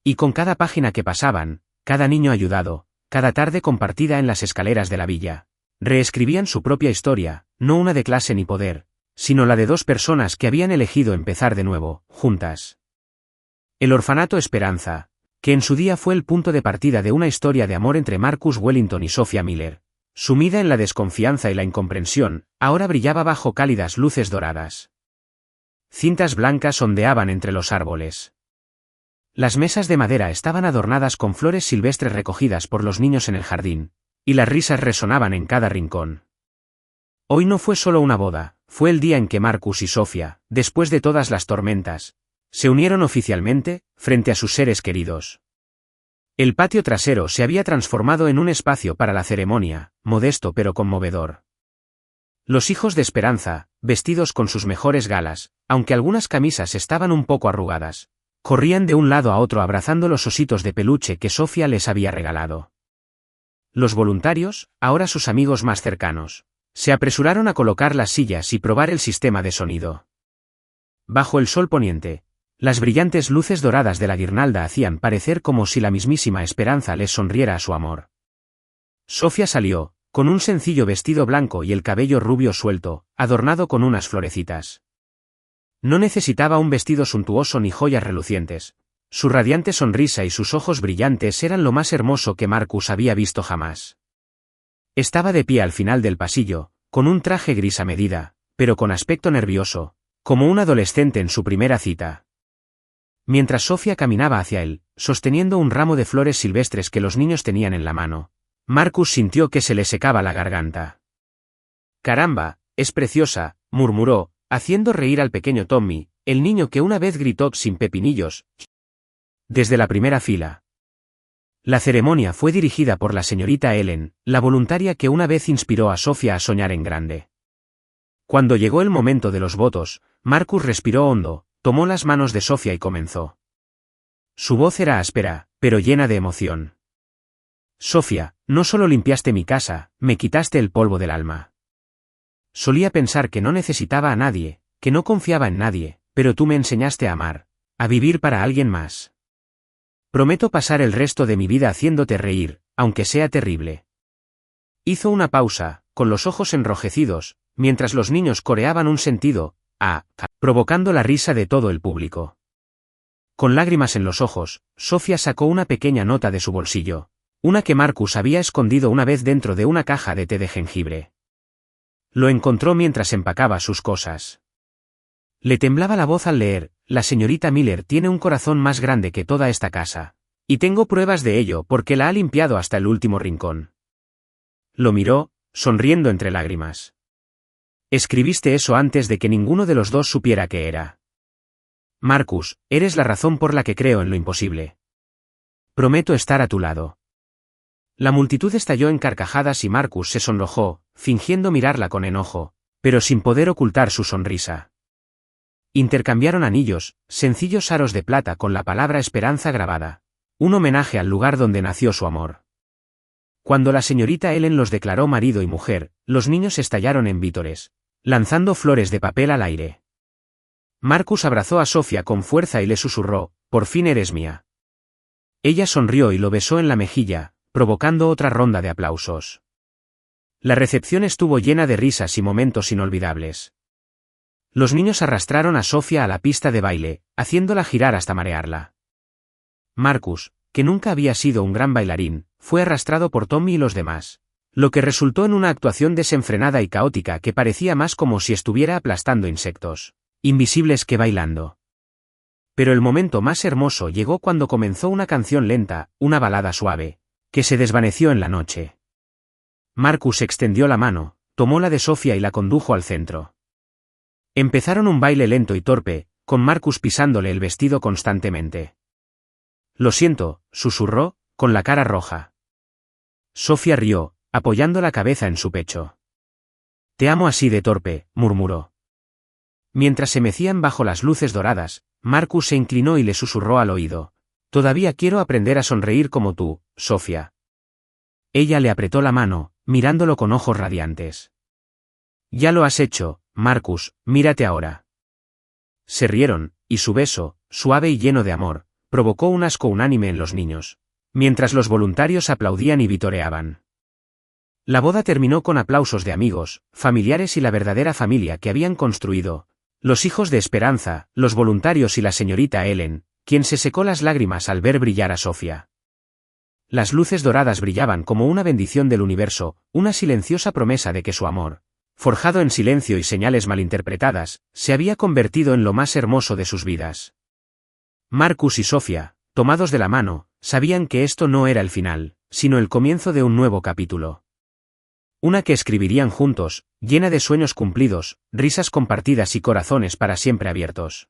Y con cada página que pasaban, cada niño ayudado, cada tarde compartida en las escaleras de la villa, reescribían su propia historia, no una de clase ni poder, sino la de dos personas que habían elegido empezar de nuevo, juntas. El orfanato Esperanza, que en su día fue el punto de partida de una historia de amor entre Marcus Wellington y Sophia Miller, sumida en la desconfianza y la incomprensión, ahora brillaba bajo cálidas luces doradas. Cintas blancas ondeaban entre los árboles. Las mesas de madera estaban adornadas con flores silvestres recogidas por los niños en el jardín, y las risas resonaban en cada rincón. Hoy no fue solo una boda, fue el día en que Marcus y Sophia, después de todas las tormentas, se unieron oficialmente, frente a sus seres queridos. El patio trasero se había transformado en un espacio para la ceremonia, modesto pero conmovedor. Los hijos de Esperanza, vestidos con sus mejores galas, aunque algunas camisas estaban un poco arrugadas, corrían de un lado a otro abrazando los ositos de peluche que Sophia les había regalado. Los voluntarios, ahora sus amigos más cercanos, se apresuraron a colocar las sillas y probar el sistema de sonido. Bajo el sol poniente, las brillantes luces doradas de la guirnalda hacían parecer como si la mismísima Esperanza les sonriera a su amor. Sophia salió, con un sencillo vestido blanco y el cabello rubio suelto, adornado con unas florecitas. No necesitaba un vestido suntuoso ni joyas relucientes. Su radiante sonrisa y sus ojos brillantes eran lo más hermoso que Marcus había visto jamás. Estaba de pie al final del pasillo, con un traje gris a medida, pero con aspecto nervioso, como un adolescente en su primera cita. Mientras Sophia caminaba hacia él, sosteniendo un ramo de flores silvestres que los niños tenían en la mano, Marcus sintió que se le secaba la garganta. «Caramba, es preciosa», murmuró, haciendo reír al pequeño Tommy, el niño que una vez gritó sin pepinillos, desde la primera fila. La ceremonia fue dirigida por la señorita Ellen, la voluntaria que una vez inspiró a Sophia a soñar en grande. Cuando llegó el momento de los votos, Marcus respiró hondo, tomó las manos de Sophia y comenzó. Su voz era áspera, pero llena de emoción. «Sophia, no solo limpiaste mi casa, me quitaste el polvo del alma. Solía pensar que no necesitaba a nadie, que no confiaba en nadie, pero tú me enseñaste a amar, a vivir para alguien más. Prometo pasar el resto de mi vida haciéndote reír, aunque sea terrible». Hizo una pausa, con los ojos enrojecidos, mientras los niños coreaban un sentido, provocando la risa de todo el público. Con lágrimas en los ojos, Sophia sacó una pequeña nota de su bolsillo, una que Marcus había escondido una vez dentro de una caja de té de jengibre. Lo encontró mientras empacaba sus cosas. Le temblaba la voz al leer: «La señorita Miller tiene un corazón más grande que toda esta casa. Y tengo pruebas de ello porque la ha limpiado hasta el último rincón». Lo miró, sonriendo entre lágrimas. «Escribiste eso antes de que ninguno de los dos supiera qué era. Marcus, eres la razón por la que creo en lo imposible. Prometo estar a tu lado». La multitud estalló en carcajadas y Marcus se sonrojó, fingiendo mirarla con enojo, pero sin poder ocultar su sonrisa. Intercambiaron anillos, sencillos aros de plata con la palabra Esperanza grabada, un homenaje al lugar donde nació su amor. Cuando la señorita Ellen los declaró marido y mujer, los niños estallaron en vítores, lanzando flores de papel al aire. Marcus abrazó a Sophia con fuerza y le susurró: «Por fin eres mía». Ella sonrió y lo besó en la mejilla, provocando otra ronda de aplausos. La recepción estuvo llena de risas y momentos inolvidables. Los niños arrastraron a Sophia a la pista de baile, haciéndola girar hasta marearla. Marcus, que nunca había sido un gran bailarín, fue arrastrado por Tommy y los demás, lo que resultó en una actuación desenfrenada y caótica que parecía más como si estuviera aplastando insectos invisibles que bailando. Pero el momento más hermoso llegó cuando comenzó una canción lenta, una balada suave, que se desvaneció en la noche. Marcus extendió la mano, tomó la de Sofía y la condujo al centro. Empezaron un baile lento y torpe, con Marcus pisándole el vestido constantemente. «Lo siento», susurró, con la cara roja. Sofía rió, apoyando la cabeza en su pecho. «Te amo así de torpe», murmuró. Mientras se mecían bajo las luces doradas, Marcus se inclinó y le susurró al oído. «Todavía quiero aprender a sonreír como tú, Sofía». Ella le apretó la mano, mirándolo con ojos radiantes. «Ya lo has hecho, Marcus, mírate ahora». Se rieron, y su beso, suave y lleno de amor, provocó un asco unánime en los niños, mientras los voluntarios aplaudían y vitoreaban. La boda terminó con aplausos de amigos, familiares y la verdadera familia que habían construido, los hijos de Esperanza, los voluntarios y la señorita Ellen, quien se secó las lágrimas al ver brillar a Sofía. Las luces doradas brillaban como una bendición del universo, una silenciosa promesa de que su amor, forjado en silencio y señales malinterpretadas, se había convertido en lo más hermoso de sus vidas. Marcus y Sofía, tomados de la mano, sabían que esto no era el final, sino el comienzo de un nuevo capítulo. Una que escribirían juntos, llena de sueños cumplidos, risas compartidas y corazones para siempre abiertos.